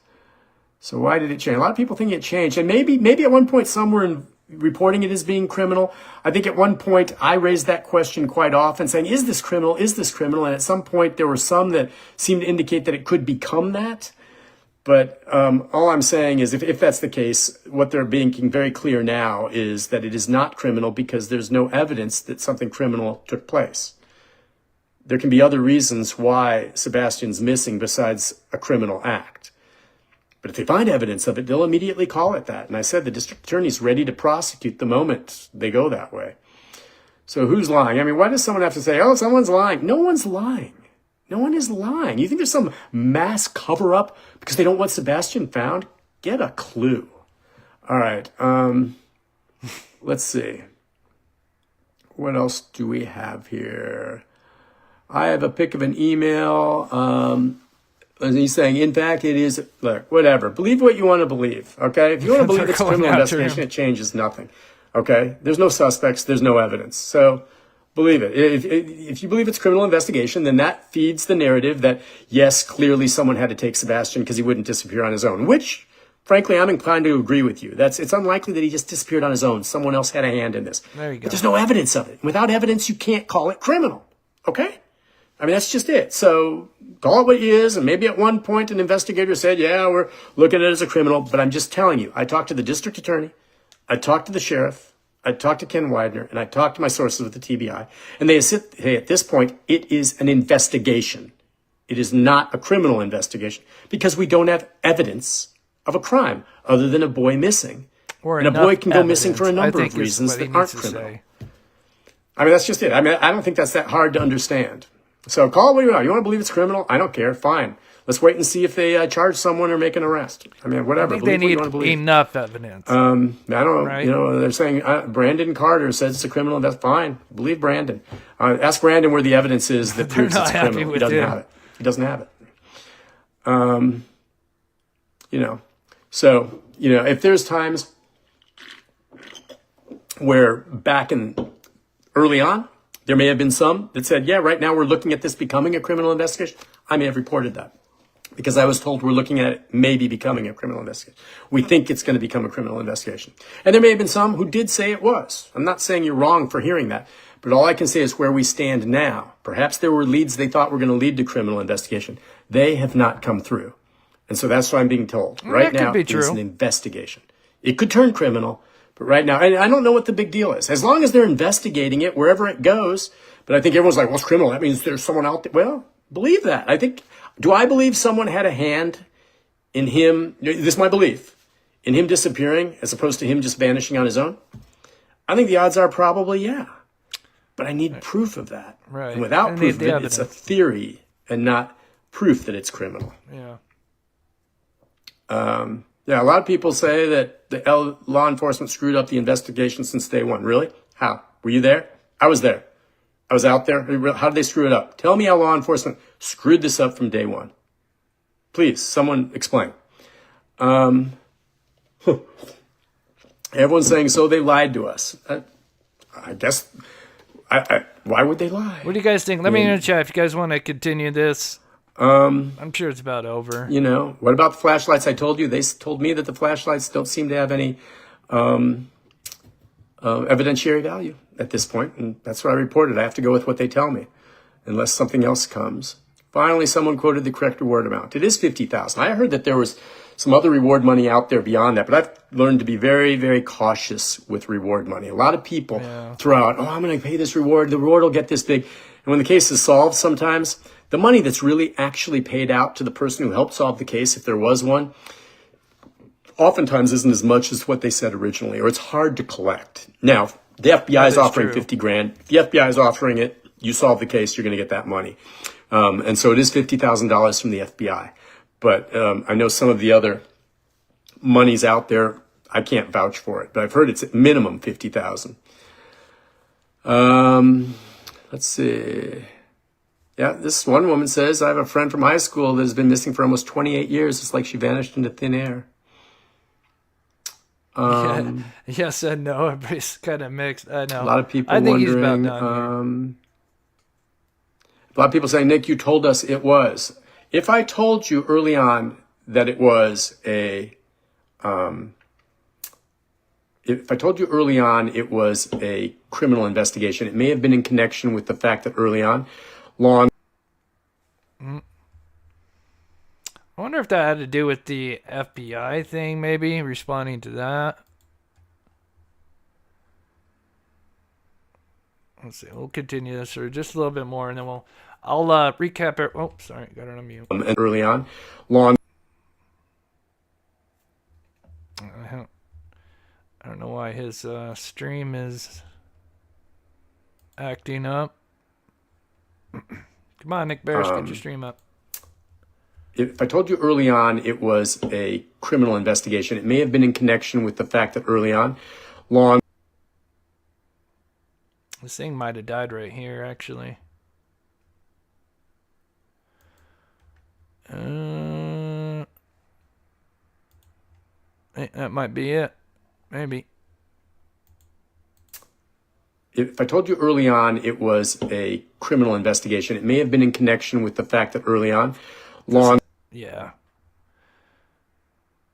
So why did it change? A lot of people think it changed, and maybe at one point some were reporting it as being criminal. I think at one point I raised that question quite often, saying, is this criminal? Is this criminal? And at some point there were some that seemed to indicate that it could become that. But all I'm saying is if that's the case, what they're making very clear now is that it is not criminal because there's no evidence that something criminal took place. There can be other reasons why Sebastian's missing besides a criminal act. But if they find evidence of it, they'll immediately call it that. And I said the district attorney's ready to prosecute the moment they go that way. So who's lying? I mean, why does someone have to say, oh, someone's lying? No one's lying. No one is lying. You think there's some mass cover-up because they don't want Sebastian found? Get a clue. All right. Let's see. What else do we have here? I have a pic of an email. He's saying, in fact, it is, look, whatever. Believe what you want to believe, okay? If you want to believe it's a criminal investigation, it changes nothing, okay? There's no suspects. There's no evidence. So believe it. If you believe it's criminal investigation, then that feeds the narrative that, yes, clearly someone had to take Sebastian because he wouldn't disappear on his own, which, frankly, I'm inclined to agree with you. It's unlikely that he just disappeared on his own. Someone else had a hand in this. There you go. But there's no evidence of it. Without evidence, you can't call it criminal, okay? I mean, that's just it. So call it what it is. And maybe at one point an investigator said, yeah, we're looking at it as a criminal. But I'm just telling you, I talked to the district attorney. I talked to the sheriff. I talked to Ken Widener. And I talked to my sources with the TBI. And they said, hey, at this point, it is an investigation. It is not a criminal investigation because we don't have evidence of a crime other than a boy missing. And a boy can go missing for a number of reasons that aren't criminal. I mean, that's just it. I mean, I don't think that's that hard to understand. So call it what you want. You want to believe it's criminal? I don't care. Fine. Let's wait and see if they charge someone or make an arrest. I mean, whatever. I think they need enough evidence. I don't know. Right? You know, they're saying Brandon Carter says it's a criminal. That's fine. Believe Brandon. Ask Brandon where the evidence is that proves it's criminal. He doesn't have it. He doesn't have it. You know, so, you know, if there's times where back in early on, There may have been some that said, yeah, right now we're looking at this becoming a criminal investigation. I may have reported that because I was told we're looking at it maybe becoming a criminal investigation. We think it's going to become a criminal investigation. And there may have been some who did say it was. I'm not saying you're wrong for hearing that, but all I can say is where we stand now. Perhaps there were leads they thought were going to lead to criminal investigation. They have not come through. And so that's what I'm being told. Right now, it's an investigation. It could turn criminal, but right now, and I don't know what the big deal is. As long as they're investigating it, wherever it goes, but I think everyone's like, well, it's criminal. That means there's someone out there. Well, believe that. Do I believe someone had a hand in him? This is my belief. In him disappearing as opposed to him just vanishing on his own? I think the odds are probably yeah. But I need proof of that. Right. And without proof of it, it's a theory and not proof that it's criminal. Yeah. Yeah, a lot of people say that the law enforcement screwed up the investigation since day one. Really? How? Were you there? I was there. I was out there. How did they screw it up? Tell me how law enforcement screwed this up from day one. Please, someone explain. Everyone's saying, so they lied to us. I guess, why would they lie? What do you guys think? Let me know in the chat if you guys want to continue this. I'm sure it's about over. You know, what about the flashlights I told you? They told me that the flashlights don't seem to have any evidentiary value at this point, and that's what I reported. I have to go with what they tell me, unless something else comes. Finally, someone quoted the correct reward amount. It is $50,000. I heard that there was some other reward money out there beyond that, but I've learned to be very, very cautious with reward money. A lot of people throw out, oh, I'm going to pay this reward. The reward will get this big. And when the case is solved, sometimes the money that's really actually paid out to the person who helped solve the case, if there was one, oftentimes isn't as much as what they said originally, or it's hard to collect. Now, the FBI is offering $50,000. If the FBI is offering it, you solve the case, you're going to get that money. And so it is $50,000 from the FBI. But I know some of the other monies out there, I can't vouch for it, but I've heard it's at minimum $50,000. Let's see. Yeah, this one woman says, I have a friend from high school that has been missing for almost 28 years. It's like she vanished into thin air. Yes and no. Everybody's kind of mixed. I know. A lot of people I think wondering. He's about done a lot of people saying, Nick, you told us it was. If I told you early on that it was a criminal investigation, it may have been in connection with the fact that early on, law. I wonder if that had to do with the FBI thing, maybe responding to that. Let's see. We'll continue this for just a little bit more, and then I'll recap it. Oh, sorry, got it on mute. And early on, law. I don't know why his stream is acting up. Come on, Nick Beres, get your stream up. If I told you early on it was a criminal investigation, it may have been in connection with the fact that early on, law. This thing might have died right here, actually. That might be it. Maybe. If I told you early on it was a criminal investigation, it may have been in connection with the fact that early on, law. Yeah.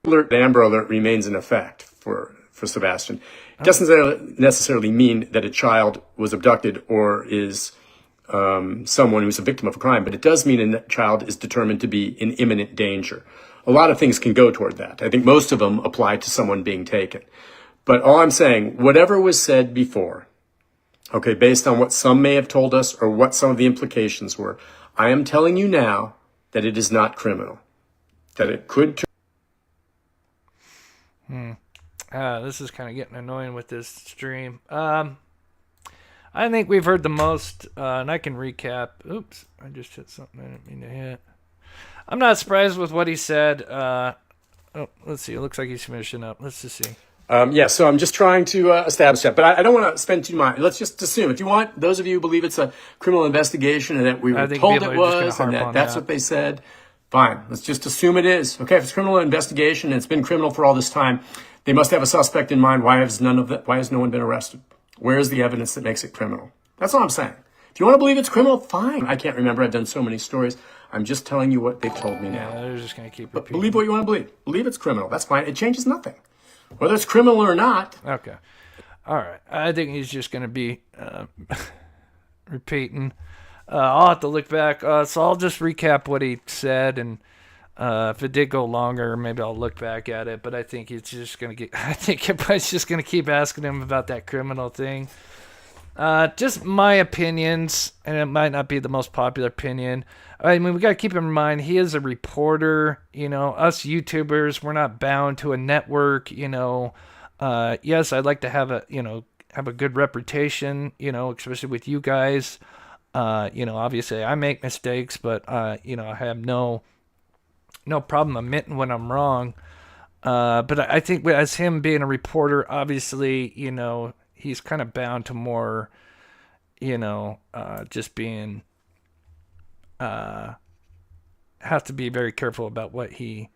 Alert, the Amber Alert remains in effect for Sebastian. It doesn't necessarily mean that a child was abducted or is someone who's a victim of a crime, but it does mean that child is determined to be in imminent danger. A lot of things can go toward that. I think most of them apply to someone being taken. But all I'm saying, whatever was said before, okay, based on what some may have told us or what some of the implications were, I am telling you now that it is not criminal, that it could. This is kind of getting annoying with this stream. I think we've heard the most, and I can recap. Oops, I just hit something I didn't mean to hit. I'm not surprised with what he said. Let's see. It looks like he's finishing up. Let's just see. So I'm just trying to establish that, but I don't want to spend too much. Let's just assume, if you want, those of you who believe it's a criminal investigation and that we were told it was and that's what they said, fine. Let's just assume it is. Okay, if it's a criminal investigation and it's been criminal for all this time, they must have a suspect in mind. Why has no one been arrested? Where is the evidence that makes it criminal? That's all I'm saying. If you want to believe it's criminal, fine. I can't remember. I've done so many stories. I'm just telling you what they've told me now. Yeah, they're just going to keep But repeating. believe what you want to believe. Believe it's criminal. That's fine. It changes nothing. Whether it's criminal or not. Okay. All right. I think he's just going to be repeating. I'll have to look back. So I'll just recap what he said, and if it did go longer, maybe I'll look back at it. But I think he's just going to get. I think everybody's just going to keep asking him about that criminal thing. Just my opinions, and it might not be the most popular opinion. I mean, we got to keep in mind he is a reporter. You know, us YouTubers, we're not bound to a network. You know, yes, I'd like to have a good reputation. You know, especially with you guys. You know, obviously I make mistakes, but you know, I have no problem admitting when I'm wrong. But I think as him being a reporter, obviously, you know, he's kind of bound to more, you know, just being, have to be very careful about what he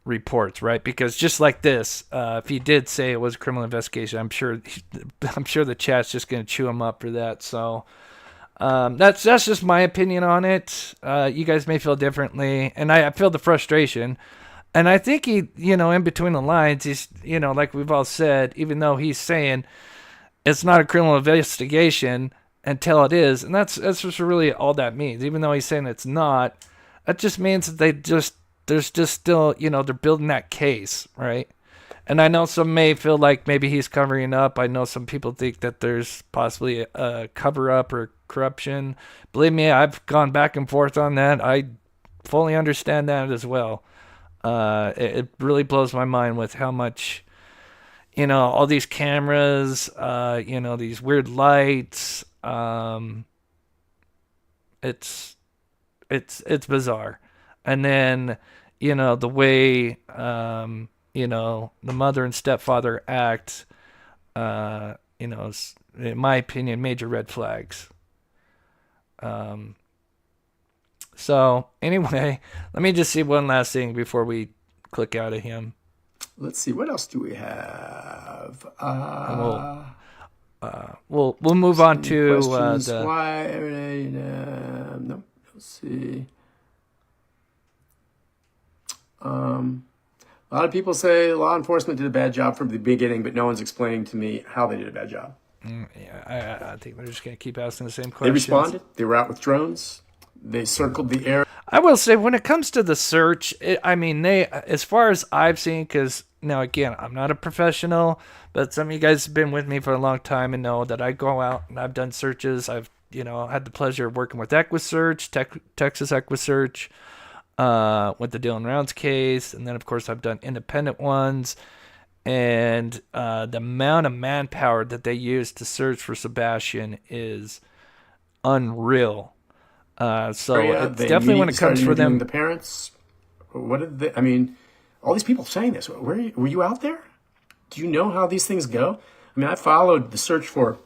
reports, right? Because just like this, if he did say it was a criminal investigation, I'm sure the chat's just going to chew him up for that. So, that's just my opinion on it. You guys may feel differently, and I feel the frustration. And I think he, you know, in between the lines, he's, you know, like we've all said, even though he's saying it's not a criminal investigation until it is, and that's just really all that means. Even though he's saying it's not, that just means that there's just still, you know, they're building that case, right? And I know some may feel like maybe he's covering up. I know some people think that there's possibly a cover up or corruption. Believe me, I've gone back and forth on that. I fully understand that as well. It really blows my mind with how much, you know, all these cameras, you know, these weird lights. It's bizarre. And then, you know, the way, you know, the mother and stepfather act, you know, in my opinion, major red flags. So anyway, let me just see one last thing before we click out of him. Let's see, what else do we have? We'll move on to why? No, let's see. A lot of people say law enforcement did a bad job from the beginning, but no one's explaining to me how they did a bad job. I think they're just going to keep asking the same questions. They responded. They were out with drones. They circled the area. I will say, when it comes to the search, I mean, they, as far as I've seen, because now again, I'm not a professional, but some of you guys have been with me for a long time and know that I go out and I've done searches. I've, you know, had the pleasure of working with EquiSearch, Texas EquiSearch, with the Dylan Rounds case, and then of course I've done independent ones. And the amount of manpower that they use to search for Sebastian is unreal. So it's definitely, when it comes for them, the parents, what did they? I mean, all these people saying this. Were you out there? Do you know how these things go? I mean, I followed the search for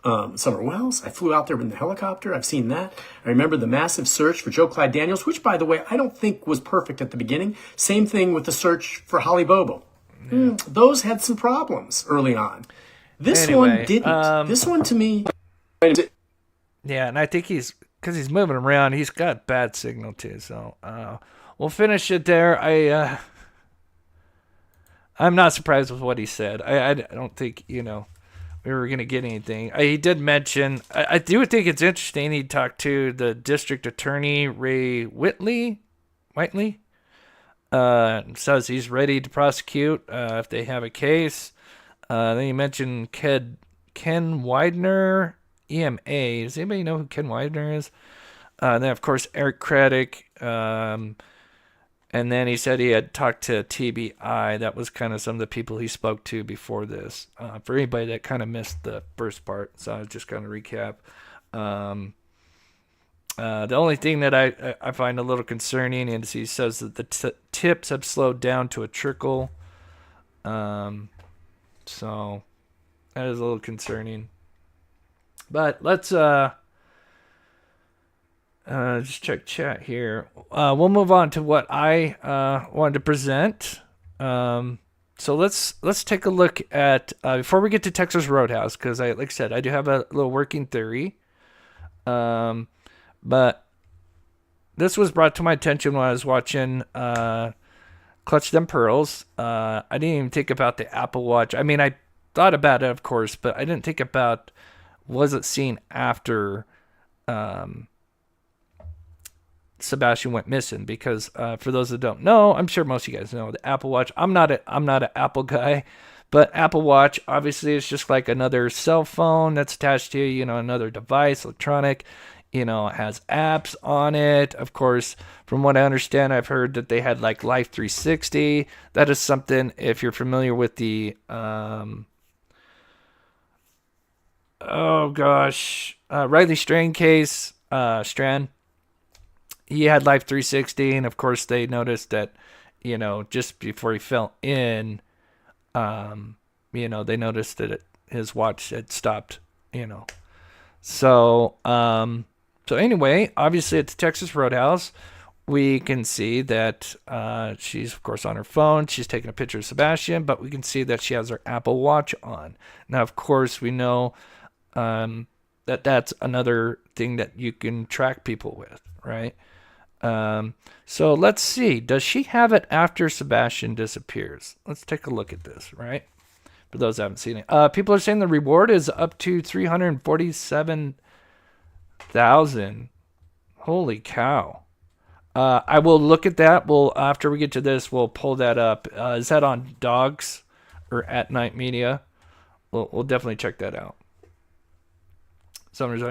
Summer Wells. I flew out there in the helicopter. I've seen that. I remember the massive search for Joe Clyde Daniels, which, by the way, I don't think was perfect at the beginning. Same thing with the search for Holly Bobo. Yeah. Those had some problems early on. This one didn't. This one, to me... Yeah, and I think because he's moving around, he's got bad signal too. So we'll finish it there. I'm not surprised with what he said. I don't think, you know, we were going to get anything. He did mention, I do think it's interesting, he talked to the district attorney, Ray Whitley, says he's ready to prosecute if they have a case. Then he mentioned Ken Widener, EMA. Does anybody know who Ken Widener is? Then, of course, Eric Craddock. And then he said he had talked to TBI. That was kind of some of the people he spoke to before this. For anybody that kind of missed the first part, so I'll just kind of recap. The only thing that I find a little concerning is he says that the tips have slowed down to a trickle. So that is a little concerning. But let's just check chat here. We'll move on to what I wanted to present to So let's take a look at before we get to Texas Roadhouse, because like I said, I do have a little working theory. But this was brought to my attention when I was watching Clutch Them Pearls. I didn't even think about the Apple Watch. I mean, I thought about it, of course, but I didn't think about was it seen after Sebastian went missing, because for those that don't know, I'm sure most of you guys know the Apple Watch. I'm not an Apple guy, but Apple Watch obviously is just like another cell phone that's attached to, another device, electronic. It has apps on it. Of course, from what I understand, I've heard that they had like Life 360. That is something, if you're familiar with the Riley Strand case, Strand. He had Life 360, and of course they noticed that, just before he fell in, they noticed that his watch had stopped, So, so anyway, obviously at the Texas Roadhouse, we can see that she's, of course, on her phone. She's taking a picture of Sebastian, but we can see that she has her Apple Watch on. Now, of course, we know that that's another thing that you can track people with, right? So let's see. Does she have it after Sebastian disappears? Let's take a look at this, right? For those who haven't seen it. People are saying the reward is up to 347,000. Holy cow. I will look at that. After we get to this, we'll pull that up. Is that on Dogs or At Night Media? We'll definitely check that out.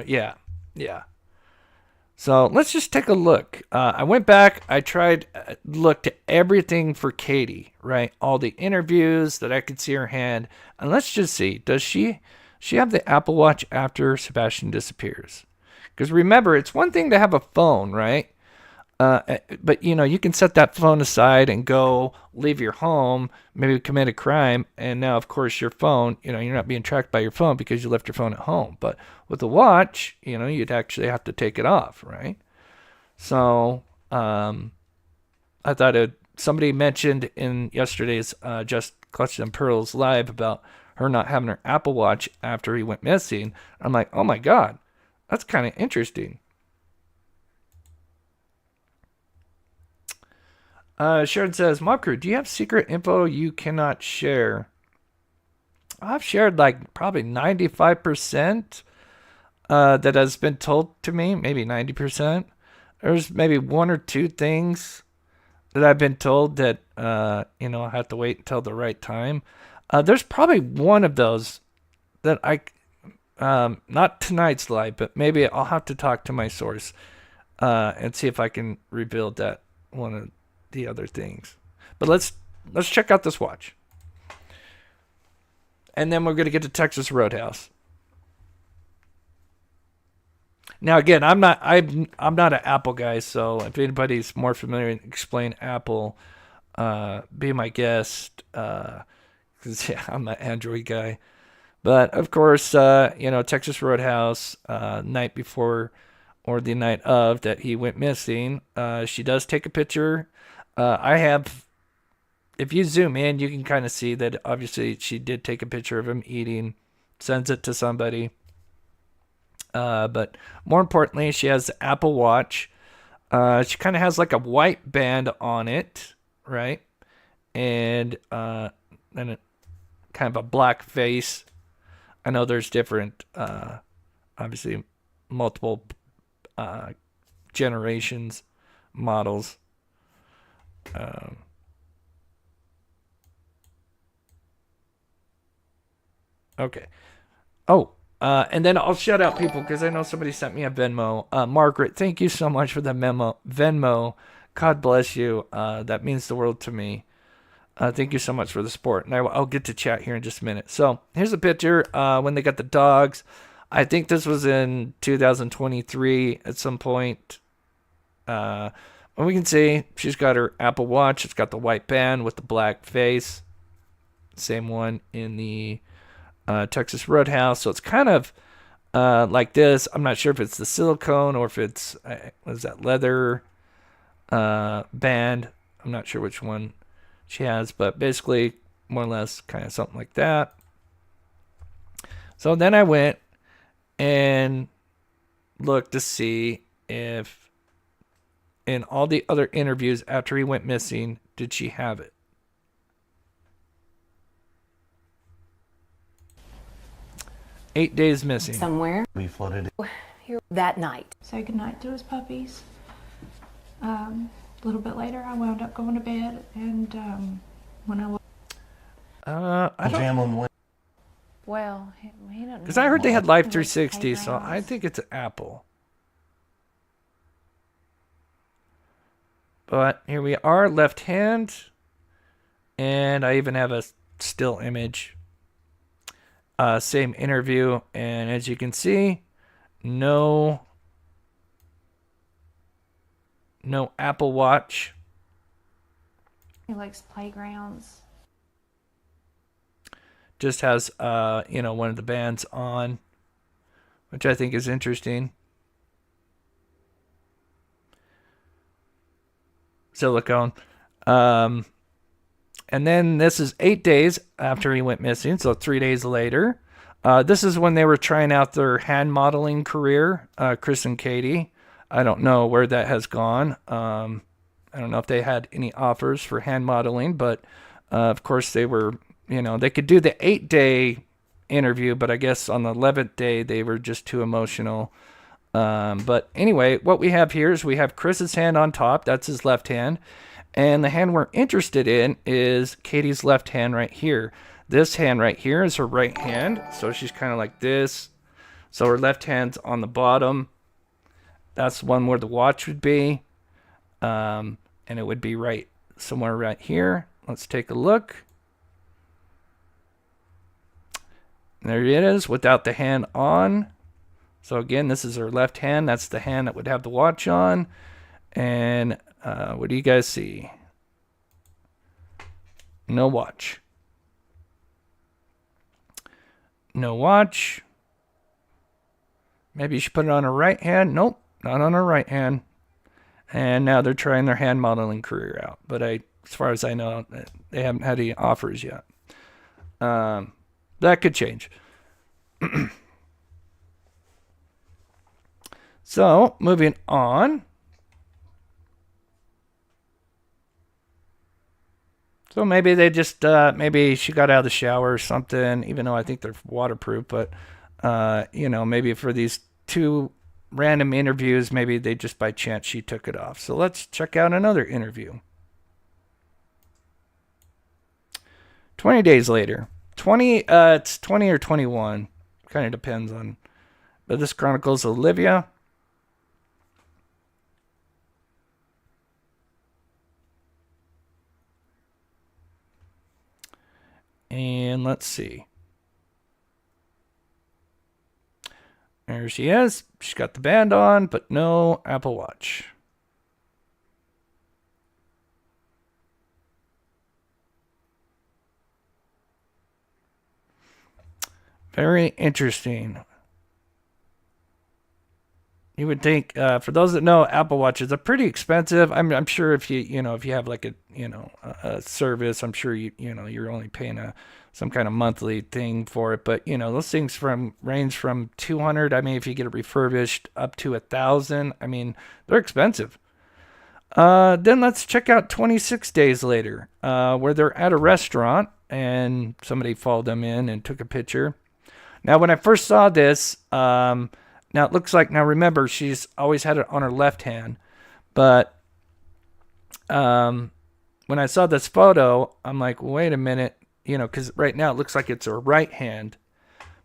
Yeah. So let's just take a look. I went back. I tried, looked at everything for Katie, right? All the interviews that I could see her hand. And let's just see. Does she have the Apple Watch after Sebastian disappears? Because remember, it's one thing to have a phone, right? But, you can set that phone aside and go leave your home, maybe commit a crime. And now, of course, your phone, you're not being tracked by your phone because you left your phone at home. But with a watch, you'd actually have to take it off, right? So I thought somebody mentioned in yesterday's Just Clutch Them Pearls live about her not having her Apple Watch after he went missing. I'm like, oh, my God, that's kind of interesting. Sharon says, Mob Crew, do you have secret info you cannot share? I've shared like probably 95% that has been told to me, maybe 90%. There's maybe one or two things that I've been told that, I have to wait until the right time. There's probably one of those that not tonight's live, but maybe I'll have to talk to my source and see if I can rebuild that one of the other things. But let's check out this watch, and then we're going to get to Texas Roadhouse. Now again, I'm not an Apple guy, so if anybody's more familiar and explain Apple, be my guest, because I'm an Android guy. But of course, Texas Roadhouse, night before or the night of that he went missing, she does take a picture. If you zoom in, you can kind of see that obviously she did take a picture of him eating, sends it to somebody. But more importantly, she has the Apple Watch. She kind of has like a white band on it, right? And then kind of a black face. I know there's different, obviously multiple generations, models. Okay. Oh, and then I'll shout out people because I know somebody sent me a Venmo. Margaret, thank you so much for the Venmo. God bless you. That means the world to me. Thank you so much for the support. And I'll get to chat here in just a minute. So here's a picture when they got the dogs. I think this was in 2023 at some point. And we can see she's got her Apple Watch. It's got the white band with the black face. Same one in the Texas Roadhouse. So it's kind of like this. I'm not sure if it's the silicone or if it's, what is that, leather band. I'm not sure which one she has. But basically, more or less kind of something like that. So then I went and looked to see if in all the other interviews after he went missing, did she have it? Eight days missing. Somewhere We flooded. here that night. Say goodnight to his puppies. A little bit later, I wound up going to bed, and when I was I don't, Jamlin went. Well, he doesn't. because I heard they had Life Like 360, so playgrounds. I think it's Apple. But here we are, left hand, and I even have a still image. Same interview, and as you can see, no Apple Watch. he likes playgrounds. Just has one of the bands on, which I think is interesting. Silicone. And then this is 8 days after he went missing, so 3 days later. This is when they were trying out their hand modeling career, Chris and Katie. I don't know where that has gone. I don't know if they had any offers for hand modeling, but of course they were, they could do the 8-day interview, but I guess on the 11th day they were just too emotional. But anyway, what we have here is we have Chris's hand on top. That's his left hand. And the hand we're interested in is Katie's left hand right here. This hand right here is her right hand. So she's kind of like this. So her left hand's on the bottom. That's one where the watch would be. And it would be right somewhere right here. Let's take a look. There it is without the hand on. So again, this is her left hand. That's the hand that would have the watch on. And what do you guys see? No watch. No watch. Maybe she put it on her right hand. Nope, not on her right hand. And now they're trying their hand modeling career out. But as far as I know, they haven't had any offers yet. That could change. So, moving on. So maybe they just, maybe she got out of the shower or something, even though I think they're waterproof. But, maybe for these two random interviews, maybe they just by chance she took it off. So let's check out another interview. 20 days later. It's 20 or 21. Kind of depends on. But this chronicles Olivia. And let's see. There she is. She's got the band on, but no Apple Watch. Very interesting. You would think, for those that know, Apple Watches are pretty expensive. I'm sure if you have like a service, I'm sure you're only paying some kind of monthly thing for it. But those things range from $200. I mean, if you get it refurbished, up to $1,000. I mean, they're expensive. Then let's check out 26 days later, where they're at a restaurant and somebody followed them in and took a picture. Now, when I first saw this, now it looks like, now remember, she's always had it on her left hand, but when I saw this photo, I'm like, wait a minute, because right now it looks like it's her right hand,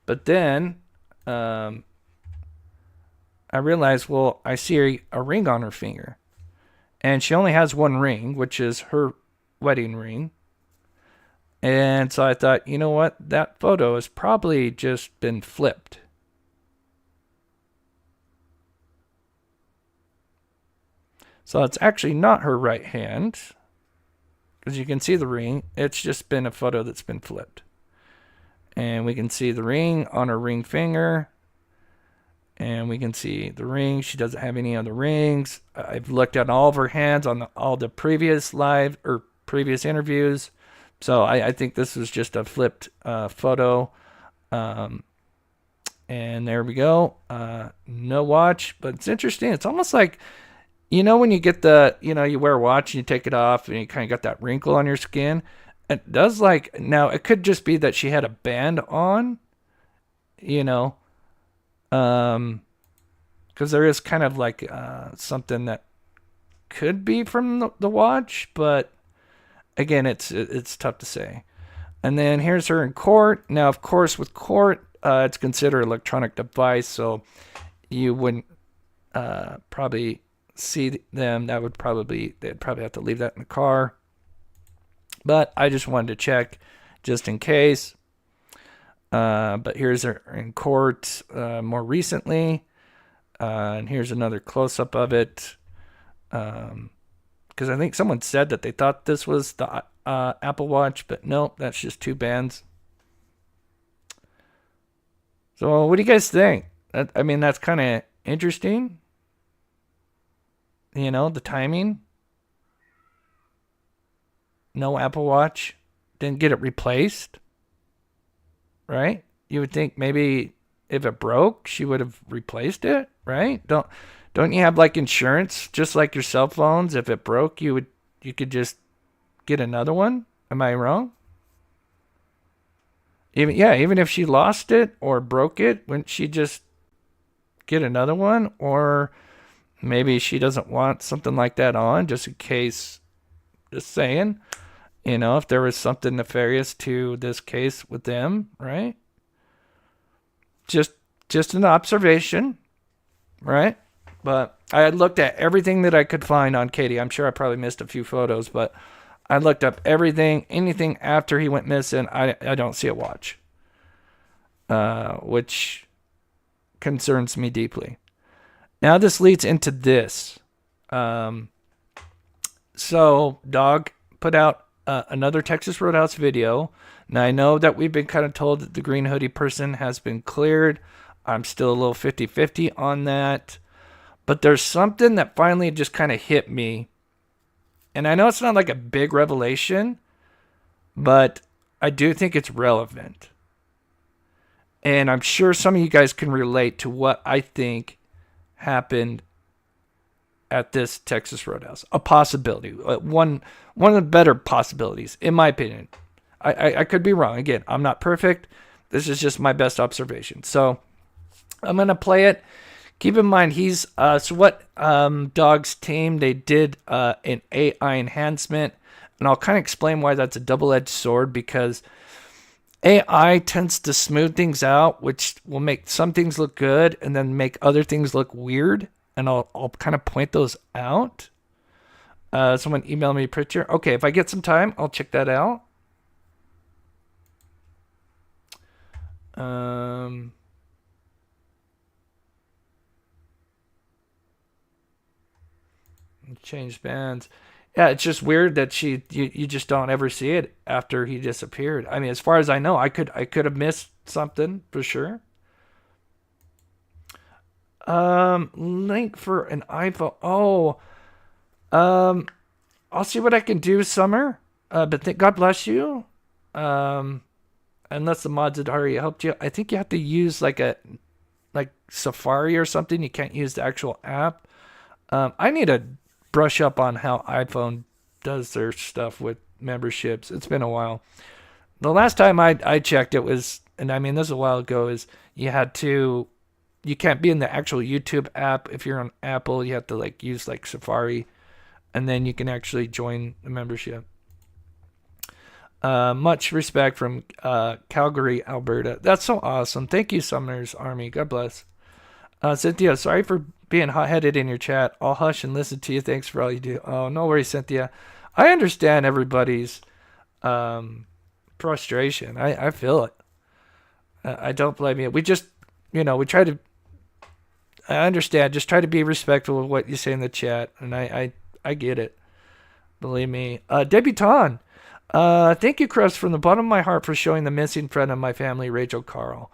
but then I realized, well, I see a ring on her finger, and she only has one ring, which is her wedding ring. And so I thought, you know what, that photo has probably just been flipped. So it's actually not her right hand, because you can see the ring. It's just been a photo that's been flipped. And we can see the ring on her ring finger. And we can see the ring. She doesn't have any other rings. I've looked at all of her hands on all the previous previous interviews. So I think this was just a flipped photo. And there we go. No watch, but it's interesting. It's almost like, when you get you wear a watch and you take it off and you kind of got that wrinkle on your skin. It does now it could just be that she had a band on, because there is kind of like something that could be from the watch, but again, it's tough to say. And then here's her in court. Now, of course, with court, it's considered an electronic device, so you wouldn't probably see them. They'd probably have to leave that in the car. But I just wanted to check just in case. But here's her in court more recently. And here's another close-up of it. Because I think someone said that they thought this was the Apple Watch, but no, that's just two bands. So what do you guys think? That's kind of interesting. The timing. No Apple Watch. Didn't get it replaced. Right? You would think maybe if it broke, she would have replaced it, right? Don't you have like insurance just like your cell phones? If it broke, you could just get another one? Am I wrong? Even if she lost it or broke it, wouldn't she just get another one? Or maybe she doesn't want something like that on just in case. Just saying. If there was something nefarious to this case with them, right? Just an observation, right? But I had looked at everything that I could find on Katie. I'm sure I probably missed a few photos, but I looked up everything, anything after he went missing. I don't see a watch, which concerns me deeply. Now this leads into this. So Dog put out another Texas Roadhouse video. Now I know that we've been kind of told that the green hoodie person has been cleared. I'm still a little 50-50 on that. But there's something that finally just kind of hit me. And I know it's not like a big revelation, but I do think it's relevant. And I'm sure some of you guys can relate to what I think happened at this Texas Roadhouse. A possibility. One of the better possibilities, in my opinion. I could be wrong. Again, I'm not perfect. This is just my best observation. So I'm going to play it. Keep in mind, he's Dog's team, they did an AI enhancement. And I'll kind of explain why that's a double-edged sword, because AI tends to smooth things out, which will make some things look good and then make other things look weird. And I'll kind of point those out. Someone emailed me a picture. Okay, if I get some time, I'll check that out. Change bands. Yeah, it's just weird that you just don't ever see it after he disappeared. I mean, as far as I know, I could have missed something for sure. Link for an iPhone. Oh, I'll see what I can do, Summer. But God bless you. Unless the mods had already helped you, I think you have to use like Safari or something. You can't use the actual app. I need to brush up on how iPhone does their stuff with memberships. It's been a while. The last time I checked, it was, and I mean this was a while ago, is you can't be in the actual YouTube app. If you're on Apple, you have to use Safari, and then you can actually join the membership. Much respect from Calgary, Alberta. That's so awesome. Thank you, Summoner's Army. God bless. Cynthia, sorry for being hot-headed in your chat. I'll hush and listen to you. Thanks for all you do. Oh, no worries, Cynthia. I understand everybody's frustration. I feel it. I don't blame you. We just, we try to, I understand. Just try to be respectful of what you say in the chat. And I get it. Believe me. Debutante. Thank you, Chris, from the bottom of my heart for showing the missing friend of my family, Rachel Carl.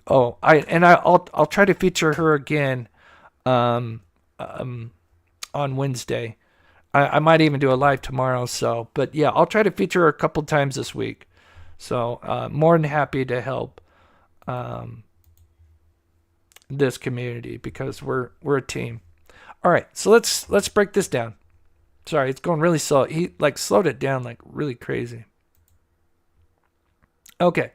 Oh, I'll try to feature her again on Wednesday. I might even do a live tomorrow. So, but yeah, I'll try to feature her a couple times this week. So more than happy to help this community because we're a team. All right, so let's break this down. Sorry, it's going really slow. He like slowed it down like really crazy. Okay.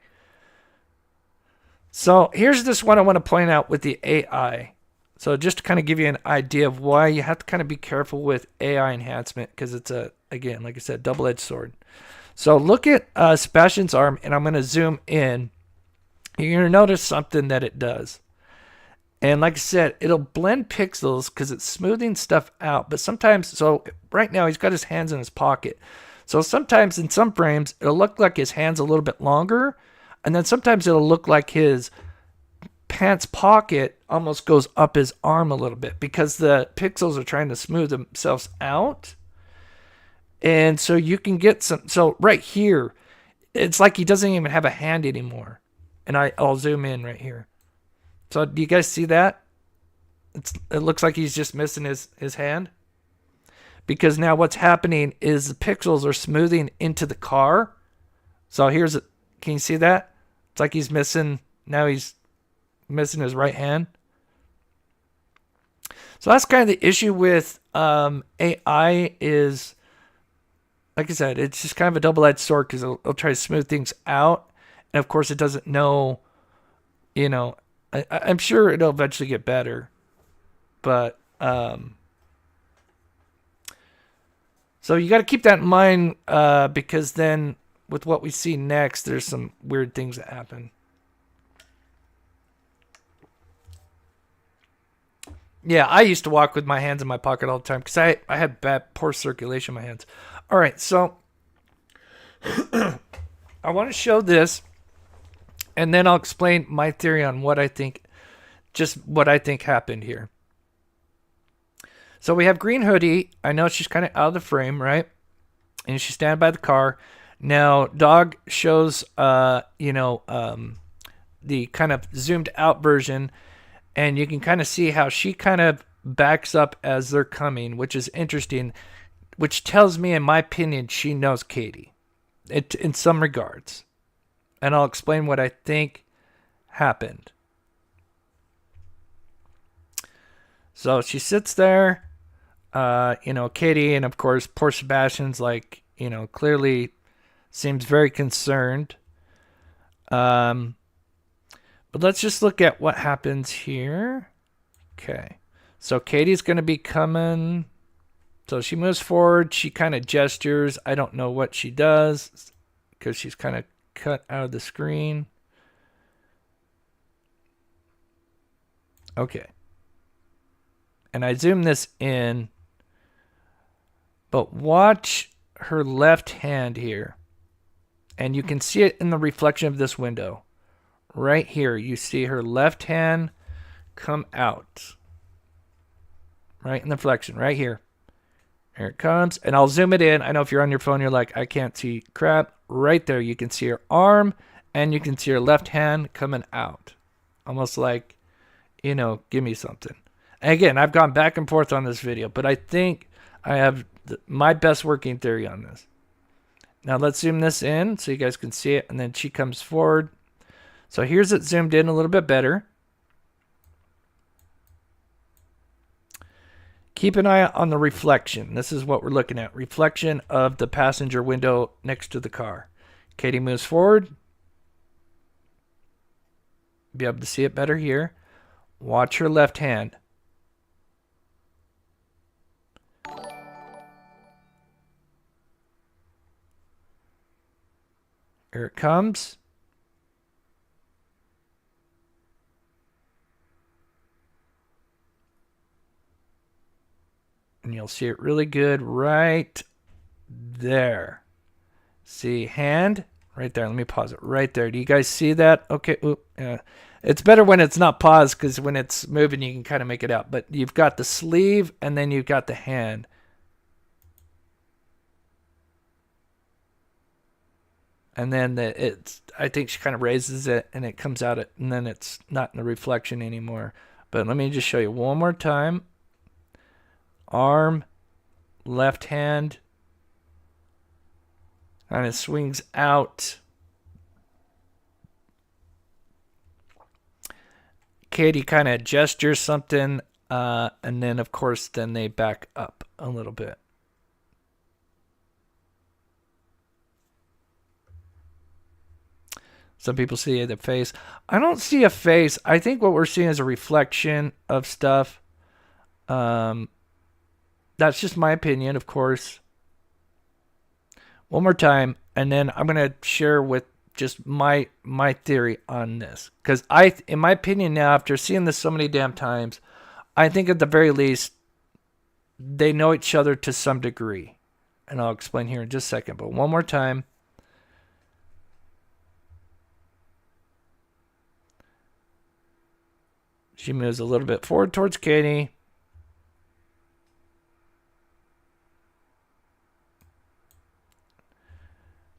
So here's this one I want to point out with the AI. So just to kind of give you an idea of why you have to kind of be careful with AI enhancement because it's again, like I said, double-edged sword. So look at Sebastian's arm, and I'm going to zoom in. You're going to notice something that it does. And like I said, it'll blend pixels because it's smoothing stuff out. But sometimes, so right now he's got his hands in his pocket. So sometimes in some frames, it'll look like his hand's a little bit longer. And then sometimes it'll look like his pants pocket almost goes up his arm a little bit because the pixels are trying to smooth themselves out. And so you can get some, so right here, it's like he doesn't even have a hand anymore. And I'll zoom in right here. So do you guys see that? It looks like he's just missing his hand. Because now what's happening is the pixels are smoothing into the car. So can you see that? It's like he's missing his right hand. So that's kind of the issue with AI is, like I said, it's just kind of a double-edged sword because it'll try to smooth things out. And of course it doesn't know, I'm sure it'll eventually get better. But, so you got to keep that in mind because then with what we see next, there's some weird things that happen. Yeah, I used to walk with my hands in my pocket all the time because I had poor circulation in my hands. All right, so I want to show this, and then I'll explain my theory on what I think happened here. So we have Green Hoodie. I know she's kind of out of the frame, right? And she's standing by the car. Now, Dog shows, the kind of zoomed out version, and you can kind of see how she kind of backs up as they're coming, which is interesting, which tells me, in my opinion, she knows Katie in some regards. And I'll explain what I think happened. So she sits there, Katie, and of course, poor Sebastian's like, clearly seems very concerned. But let's just look at what happens here. Okay. So Katie's going to be coming. So she moves forward. She kind of gestures. I don't know what she does because she's kind of cut out of the screen. Okay. And I zoom this in. But watch her left hand here. And you can see it in the reflection of this window. Right here, you see her left hand come out. Right in the reflection, right here. Here it comes. And I'll zoom it in. I know if you're on your phone, you're like, I can't see crap. Right there, you can see her arm. And you can see her left hand coming out. Almost like, give me something. And again, I've gone back and forth on this video. But I think I have my best working theory on this. Now let's zoom this in so you guys can see it. And then she comes forward. So here's it zoomed in a little bit better. Keep an eye on the reflection. This is what we're looking at. Reflection of the passenger window next to the car. Katie moves forward. Be able to see it better here. Watch her left hand. Here it comes. And you'll see it really good right there. See, hand right there. Let me pause it right there. Do you guys see that? Okay. It's better when it's not paused because when it's moving, you can kind of make it out. But you've got the sleeve and then you've got the hand. And then I think she kind of raises it and it comes out, and then it's not in the reflection anymore. But let me just show you one more time. Arm, left hand kind of swings out. Katie kind of gestures something, and then, of course, then they back up a little bit. Some people see the face. I don't see a face. I think what we're seeing is a reflection of stuff. That's just my opinion, of course. One more time, and then I'm going to share with just my theory on this. Because in my opinion now, after seeing this so many damn times, I think at the very least, they know each other to some degree. And I'll explain here in just a second. But one more time. She moves a little bit forward towards Katie.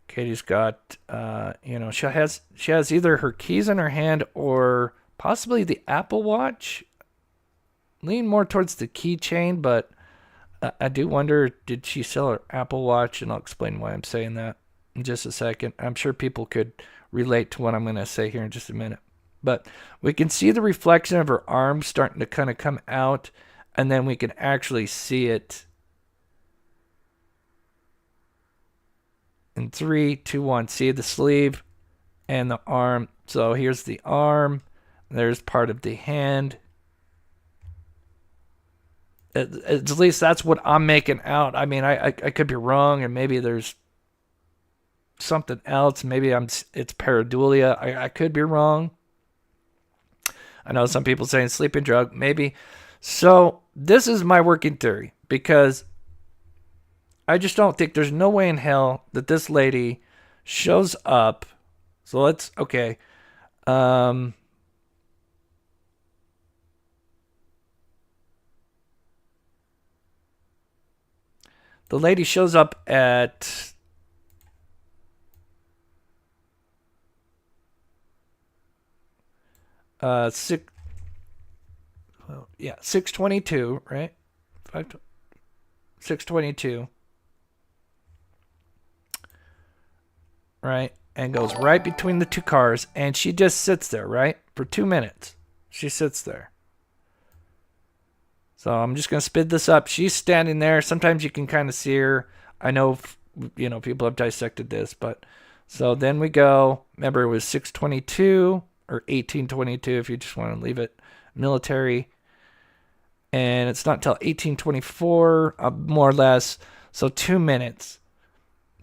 Katie's got, she has either her keys in her hand or possibly the Apple Watch. Lean more towards the keychain, but I do wonder, did she sell her Apple Watch? And I'll explain why I'm saying that in just a second. I'm sure people could relate to what I'm going to say here in just a minute. But we can see the reflection of her arms starting to kind of come out, and then we can actually see it in 3, 2, 1. See the sleeve and the arm. So here's the arm. There's part of the hand. At least that's what I'm making out. I mean, I could be wrong, and maybe there's something else. Maybe it's pareidolia. I could be wrong. I know some people saying sleeping drug, maybe. So this is my working theory, because I just don't think there's no way in hell that this lady shows up. So okay. The lady shows up at 6:22, right? 6:22, right? And goes right between the two cars, and she just sits there, right? For 2 minutes. She sits there. So I'm just going to speed this up. She's standing there. Sometimes you can kind of see her. I know, people have dissected this, but so then we go. Remember, it was 6:22 or 18:22 if you just want to leave it military. And it's not until 18:24, more or less. So 2 minutes.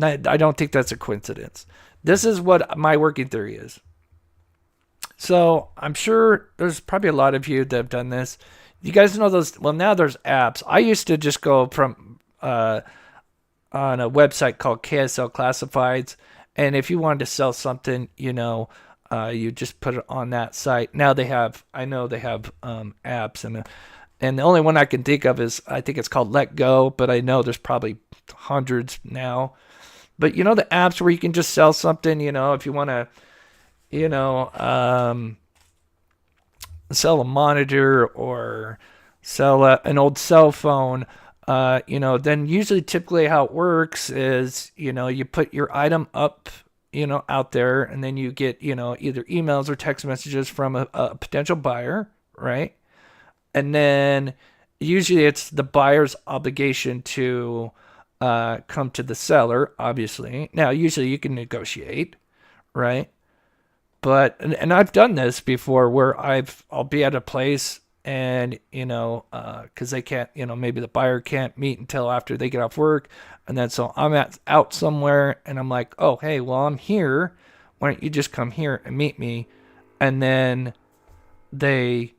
I don't think that's a coincidence. This is what my working theory is. So I'm sure there's probably a lot of you that have done this. You guys know those. Well, now there's apps. I used to just go from on a website called KSL Classifieds, and if you wanted to sell something, you just put it on that site. Now I know they have apps, and the only one I can think of is, I think it's called Let Go, but I know there's probably hundreds now. But the apps where you can just sell something, if you want to, sell a monitor or sell an old cell phone, then usually typically how it works is, you put your item up, out there, and then you get, either emails or text messages from a potential buyer, right? And then usually it's the buyer's obligation to come to the seller, obviously. Now, usually you can negotiate, right? But, and I've done this before where I'll be at a place and, because they can't, maybe the buyer can't meet until after they get off work. And then so I'm out somewhere and I'm like, oh, hey, well, I'm here. Why don't you just come here and meet me? And then they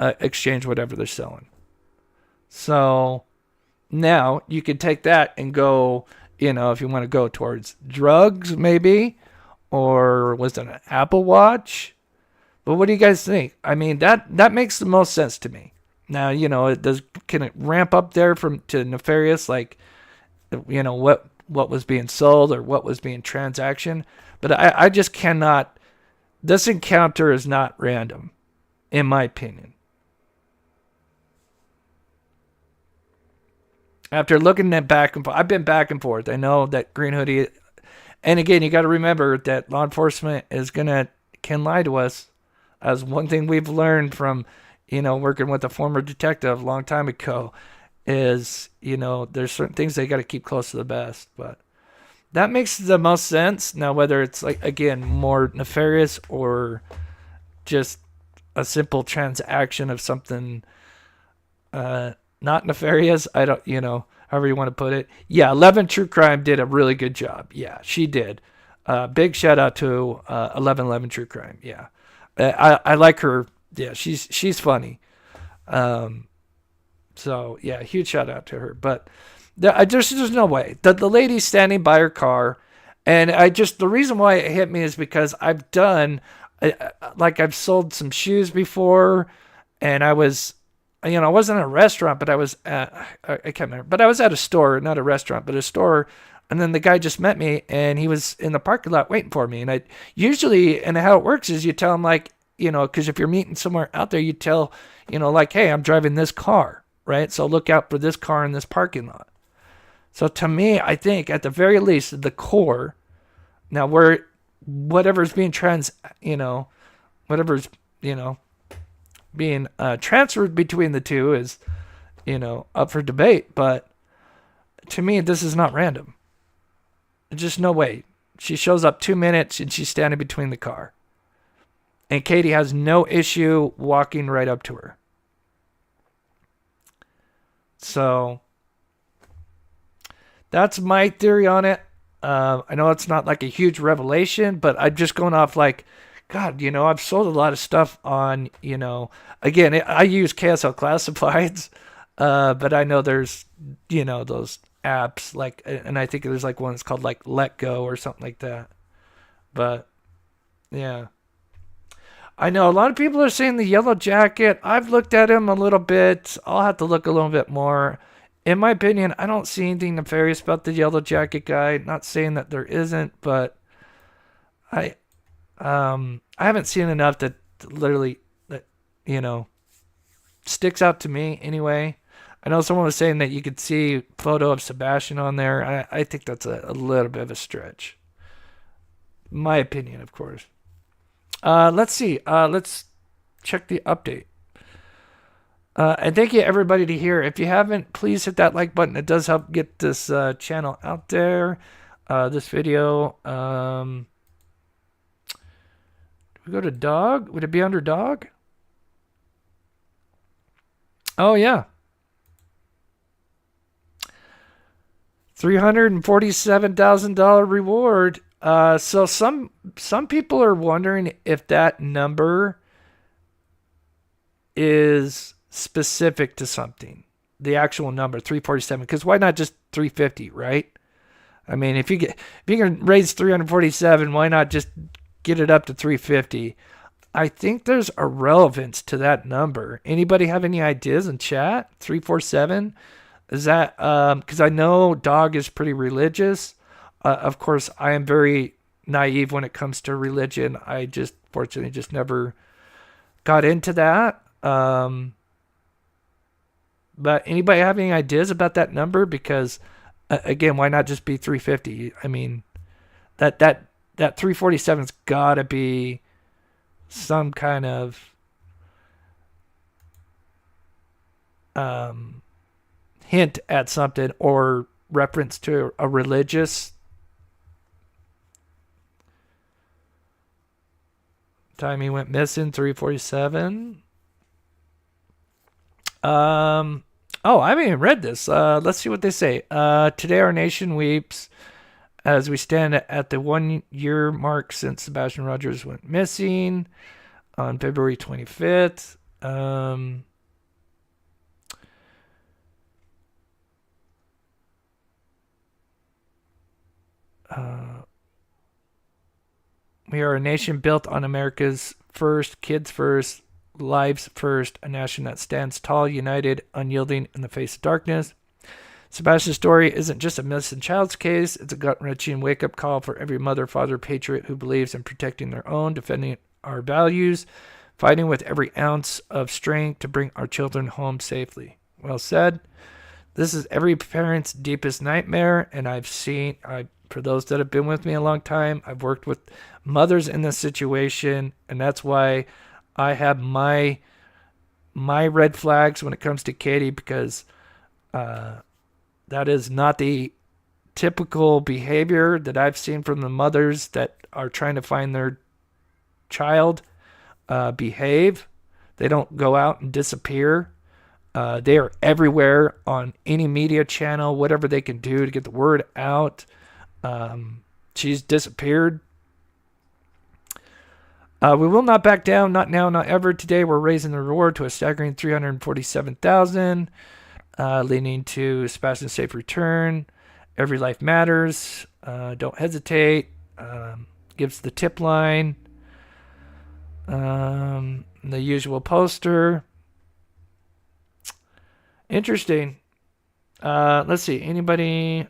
exchange whatever they're selling. So now you can take that and go, if you want to go towards drugs, maybe, or was it an Apple Watch? But what do you guys think? I mean, that makes the most sense to me. Now, can it ramp up there to nefarious, like, what was being sold or what was being transaction? But I just cannot. This encounter is not random, in my opinion. After looking at back and forth, I've been back and forth. I know that green hoodie, and again, you got to remember that law enforcement can lie to us. As one thing we've learned from, working with a former detective a long time ago, is, there's certain things they got to keep close to the vest. But that makes the most sense. Now, whether it's like, again, more nefarious or just a simple transaction of something not nefarious, I don't, however you want to put it. Yeah, 11 True Crime did a really good job. Yeah, she did. Big shout out to 1111 True Crime. Yeah, I like her. Yeah, she's funny. So yeah, huge shout out to her. But there's no way. The lady's standing by her car, and the reason why it hit me is because I've done, I've sold some shoes before, and I was, I wasn't at a restaurant, but I was at, I can't remember, but I was at a store, not a restaurant, but a store. And then the guy just met me, and he was in the parking lot waiting for me. And I usually, and how it works is you tell him, like, because if you're meeting somewhere out there, you tell, like, hey, I'm driving this car, right? So look out for this car in this parking lot. So to me, I think at the very least, the core, now whatever's being being transferred between the two is, up for debate. But to me, this is not random. Just no way. She shows up 2 minutes and she's standing between the car. And Katie has no issue walking right up to her. So that's my theory on it. I know it's not like a huge revelation, but I'm just going off like, God, I've sold a lot of stuff on, again, I use KSL Classifieds, but I know there's, those apps, like, and I think there's like one that's called like Let Go or something like that. But yeah, I know a lot of people are saying the Yellow Jacket. I've looked at him a little bit. I'll have to look a little bit more. In my opinion, I don't see anything nefarious about the Yellow Jacket guy. Not saying that there isn't, but I haven't seen enough that literally, that, sticks out to me anyway. I know someone was saying that you could see a photo of Sebastian on there. I think that's a little bit of a stretch. My opinion, of course. Let's see. Let's check the update. And thank you everybody to hear. If you haven't, please hit that like button. It does help get this channel out there. This video. Do we go to dog? Would it be under dog? Oh yeah. $347,000 reward. So some people are wondering if that number is specific to something. The actual number 347, because why not just 350, right? I mean, if you can raise 347, why not just get it up to 350? I think there's a relevance to that number. Anybody have any ideas in chat? 347? Is that because I know Dog is pretty religious. Of course, I am very naive when it comes to religion. I just fortunately just never got into that. But anybody have any ideas about that number? Because again, why not just be 350? I mean, that 347's got to be some kind of hint at something or reference to a religious time he went missing. 347. Oh, I haven't even read this. Let's see what they say. Today our nation weeps as we stand at the 1 year mark since Sebastian Rogers went missing on February 25th. We are a nation built on America's first, kids first, lives first, a nation that stands tall, united, unyielding in the face of darkness. Sebastian's story isn't just a missing child's case. It's a gut-wrenching wake-up call for every mother, father, patriot who believes in protecting their own, defending our values, fighting with every ounce of strength to bring our children home safely. Well said. This is every parent's deepest nightmare, and for those that have been with me a long time, I've worked with mothers in this situation, and that's why I have my red flags when it comes to Katie, because that is not the typical behavior that I've seen from the mothers that are trying to find their child behave. They don't go out and disappear. They are everywhere on any media channel, whatever they can do to get the word out. She's disappeared. We will not back down, not now, not ever. Today, we're raising the reward to a staggering $347,000, leading to Sebastian's safe return. Every life matters. Don't hesitate. Gives the tip line. The usual poster. Interesting. Let's see. Anybody?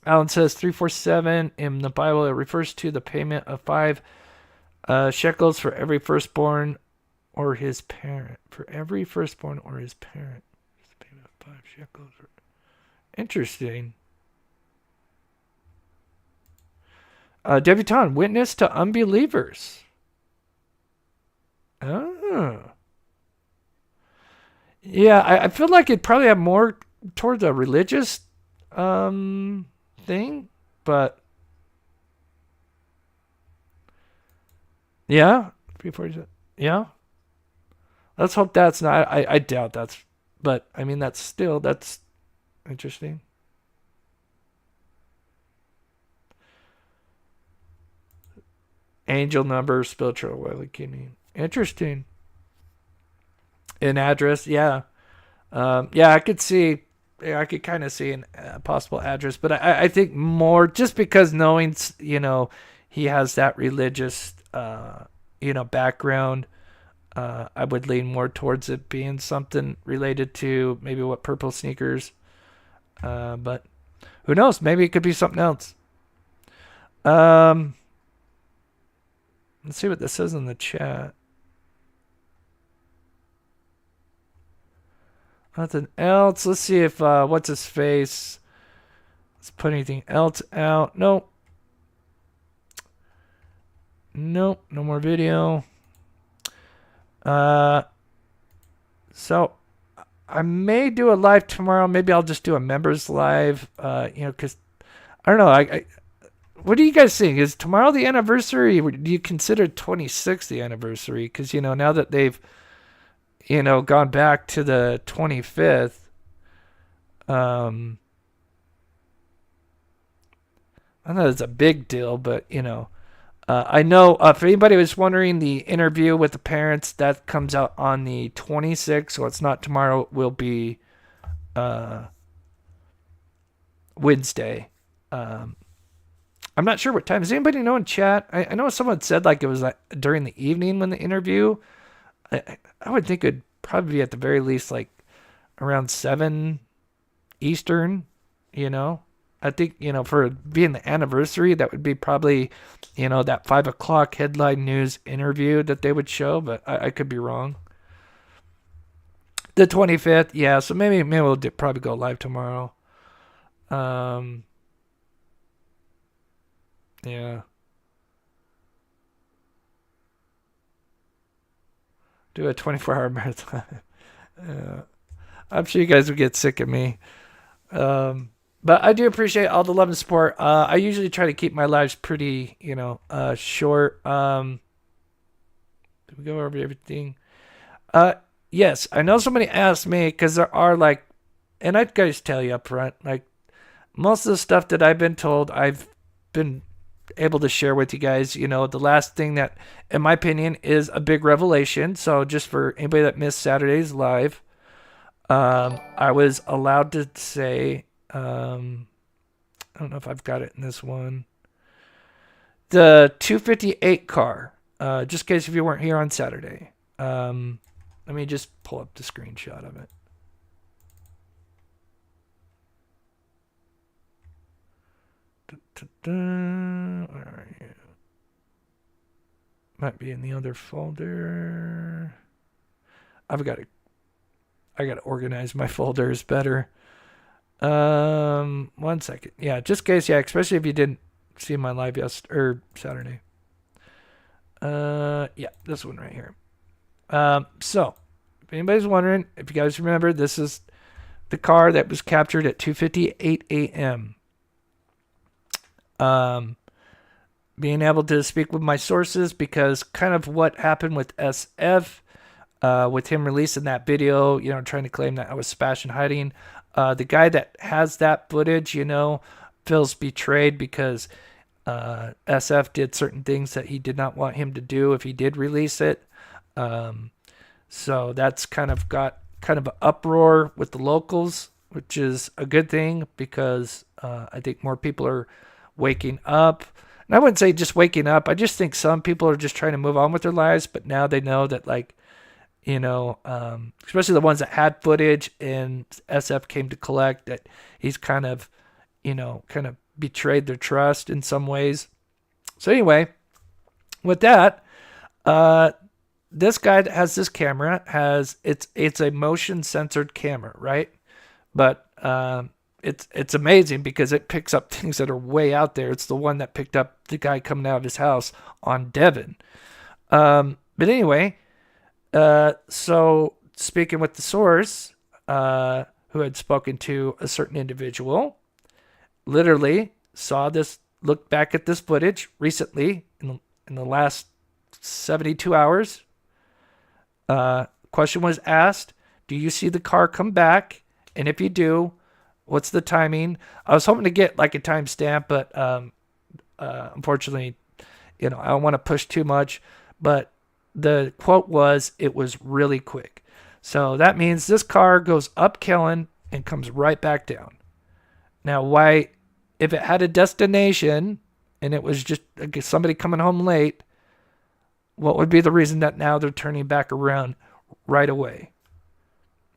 Alan says 347 in the Bible. It refers to the payment of 5 shekels for every firstborn or his parent. For every firstborn or his parent. The payment of 5 shekels. Interesting. Debutante, witness to unbelievers. Oh. Yeah, I feel like it'd probably have more towards a religious thing, but yeah, yeah. Let's hope that's not. I doubt that's, but I mean that's interesting. Angel number, spiritual awakening. Interesting. An address, yeah. Yeah, I could see. Yeah, I could kind of see a possible address, but I think more just because knowing, he has that religious, background. I would lean more towards it being something related to maybe what purple sneakers. But who knows? Maybe it could be something else. Let's see what this says in the chat. Nothing else. Let's see if what's his face. Let's put anything else out. Nope. No more video. So I may do a live tomorrow. Maybe I'll just do a members live. Because I don't know. What do you guys think? Is tomorrow the anniversary? Do you consider 26th the anniversary? Because now that they've gone back to the 25th. I know it's a big deal, but I know if anybody was wondering, the interview with the parents that comes out on the 26th, so it's not tomorrow. It will be Wednesday. I'm not sure what time. Does anybody know in chat? I know someone said like it was like during the evening when the interview. I would think it'd probably be at the very least like around 7 Eastern, I think, for being the anniversary, that would be probably, that 5 o'clock headline news interview that they would show, but I could be wrong. The 25th, yeah, so maybe we'll probably go live tomorrow. Yeah. Do a 24-hour marathon. I'm sure you guys would get sick of me. But I do appreciate all the love and support. I usually try to keep my lives pretty, short. Did we go over everything? Yes, I know somebody asked me because there are and I'd guys tell you up front, most of the stuff that I've been told, I've been able to share with you guys. The last thing that, in my opinion, is a big revelation. So just for anybody that missed Saturday's live, I was allowed to say, I don't know if I've got it in this one, the 258 car, just in case if you weren't here on Saturday. Let me just pull up the screenshot of it. Where are you? Might be in the other folder. I gotta organize my folders better. 1 second. Yeah, just in case. Yeah, especially if you didn't see my live Saturday. Yeah, this one right here. So if anybody's wondering, if you guys remember, this is the car that was captured at 2:58 a.m. Being able to speak with my sources, because kind of what happened with SF, with him releasing that video, trying to claim that I was Sebastian hiding. The guy that has that footage, feels betrayed because SF did certain things that he did not want him to do if he did release it. So that's kind of got kind of an uproar with the locals, which is a good thing, because I think more people are waking up. And I wouldn't say just waking up. I just think some people are just trying to move on with their lives, but now they know that, especially the ones that had footage and SF came to collect, that he's kind of betrayed their trust in some ways. So anyway, with that, this guy that has this camera it's a motion censored camera, right? But it's amazing because it picks up things that are way out there. It's the one that picked up the guy coming out of his house on Devon. But anyway, so speaking with the source, who had spoken to a certain individual, literally saw this, looked back at this footage recently in the last 72 hours. Question was asked, do you see the car come back? And if you do, what's the timing? I was hoping to get like a timestamp, but unfortunately, I don't want to push too much. But the quote was, it was really quick. So that means this car goes up Kellen and comes right back down. Now, why, if it had a destination and it was just somebody coming home late, what would be the reason that now they're turning back around right away?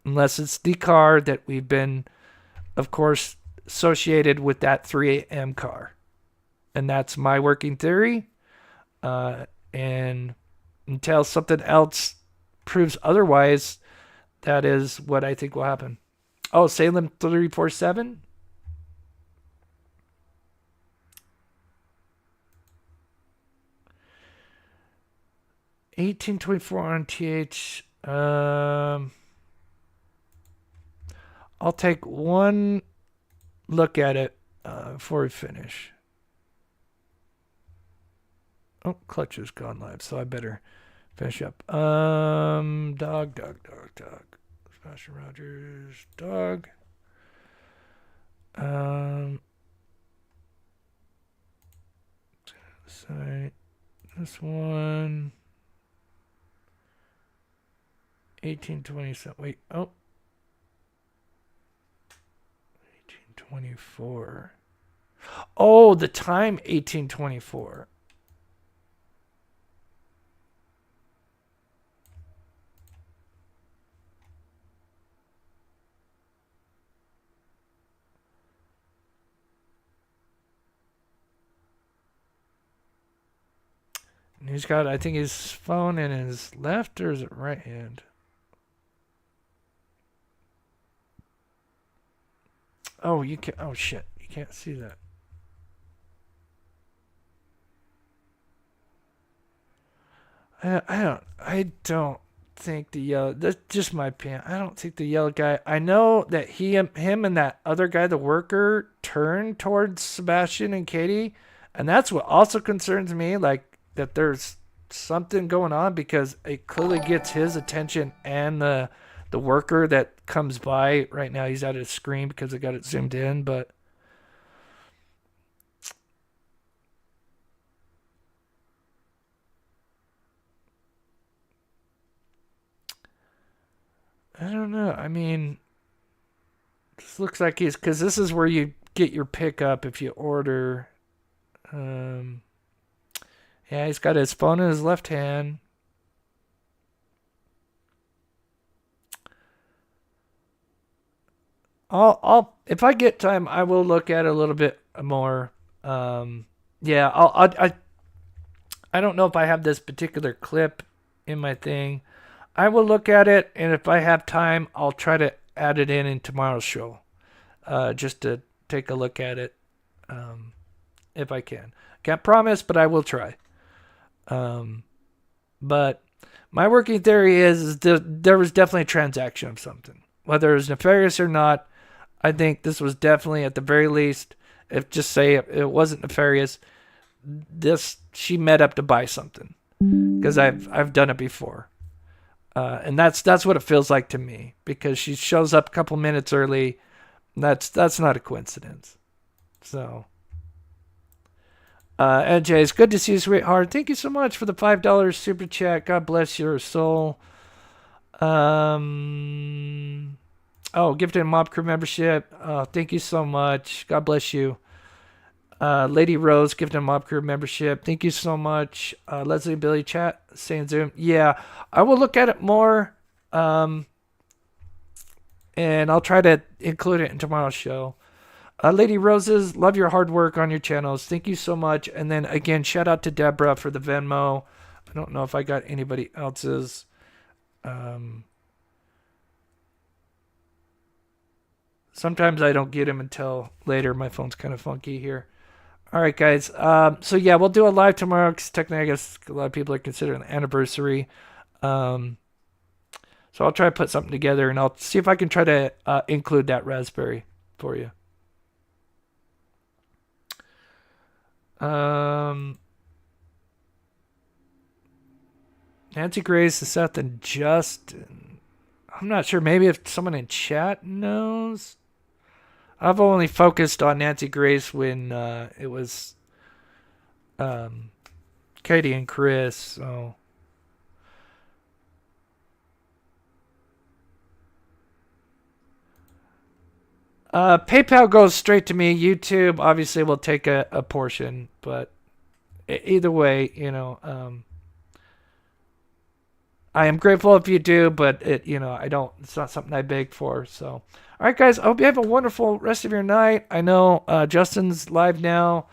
Unless it's the car that we've been, of course, associated with that 3 a.m. car. And that's my working theory. And until something else proves otherwise, that is what I think will happen. Oh, Salem 347? $18.24 on TH. I'll take one look at it before we finish. Oh, clutch has gone live, so I better finish up. Dog. Sebastian Rogers, dog. Site. This one. 1827. Wait. Oh. 1824. Oh, the time 1824. And he's got, I think, his phone in his left, or is it right hand? Oh, you can't. Oh shit, you can't see that. I don't think the yellow. That's just my opinion. I don't think the yellow guy. I know that him, and that other guy, the worker, turned towards Sebastian and Katie, and that's what also concerns me. Like, that there's something going on, because it clearly gets his attention, and the worker that comes by right now, he's at his screen because I got it zoomed in, but I don't know. I mean, this looks like because this is where you get your pickup if you order. Yeah, he's got his phone in his left hand. I'll if I get time, I will look at it a little bit more. Yeah, I don't know if I have this particular clip in my thing. I will look at it, and if I have time, I'll try to add it in tomorrow's show, just to take a look at it, if I can. Can't promise, but I will try. But my working theory is there was definitely a transaction of something. Whether it was nefarious or not, I think this was definitely, at the very least, if just say it wasn't nefarious, she met up to buy something. Because I've done it before. And that's what it feels like to me, because she shows up a couple minutes early. That's not a coincidence. So, NJ, it's good to see you, sweetheart. Thank you so much for the $5 super chat. God bless your soul. Gifted Mob Crew membership. Thank you so much. God bless you. Lady Rose gifted a Mob Crew membership. Thank you so much. Leslie and Billy chat saying Zoom. Yeah, I will look at it more. And I'll try to include it in tomorrow's show. Lady Roses, love your hard work on your channels. Thank you so much. And then again, shout out to Deborah for the Venmo. I don't know if I got anybody else's. Sometimes I don't get them until later. My phone's kind of funky here. All right, guys. So yeah, we'll do a live tomorrow, because technically I guess a lot of people are considering an anniversary. So I'll try to put something together, and I'll see if I can try to include that raspberry for you. Nancy Grace, Seth, and Justin. I'm not sure. Maybe if someone in chat knows. I've only focused on Nancy Grace when it was Katie and Chris. So. PayPal goes straight to me. YouTube obviously will take a portion, but either way, I am grateful if you do, but it's not something I beg for. So, all right, guys, I hope you have a wonderful rest of your night. I know Justin's live now.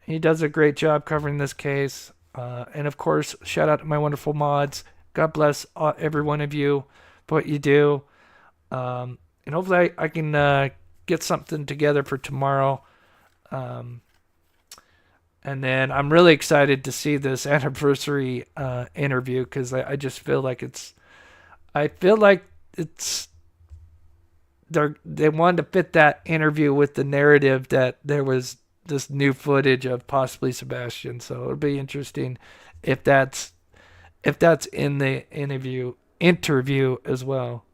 He does a great job covering this case. And of course, shout out to my wonderful mods. God bless every one of you for what you do. And hopefully I can get something together for tomorrow. And then I'm really excited to see this anniversary interview, because I just feel like they wanted to fit that interview with the narrative that there was this new footage of possibly Sebastian. So it'll be interesting if that's in the interview as well.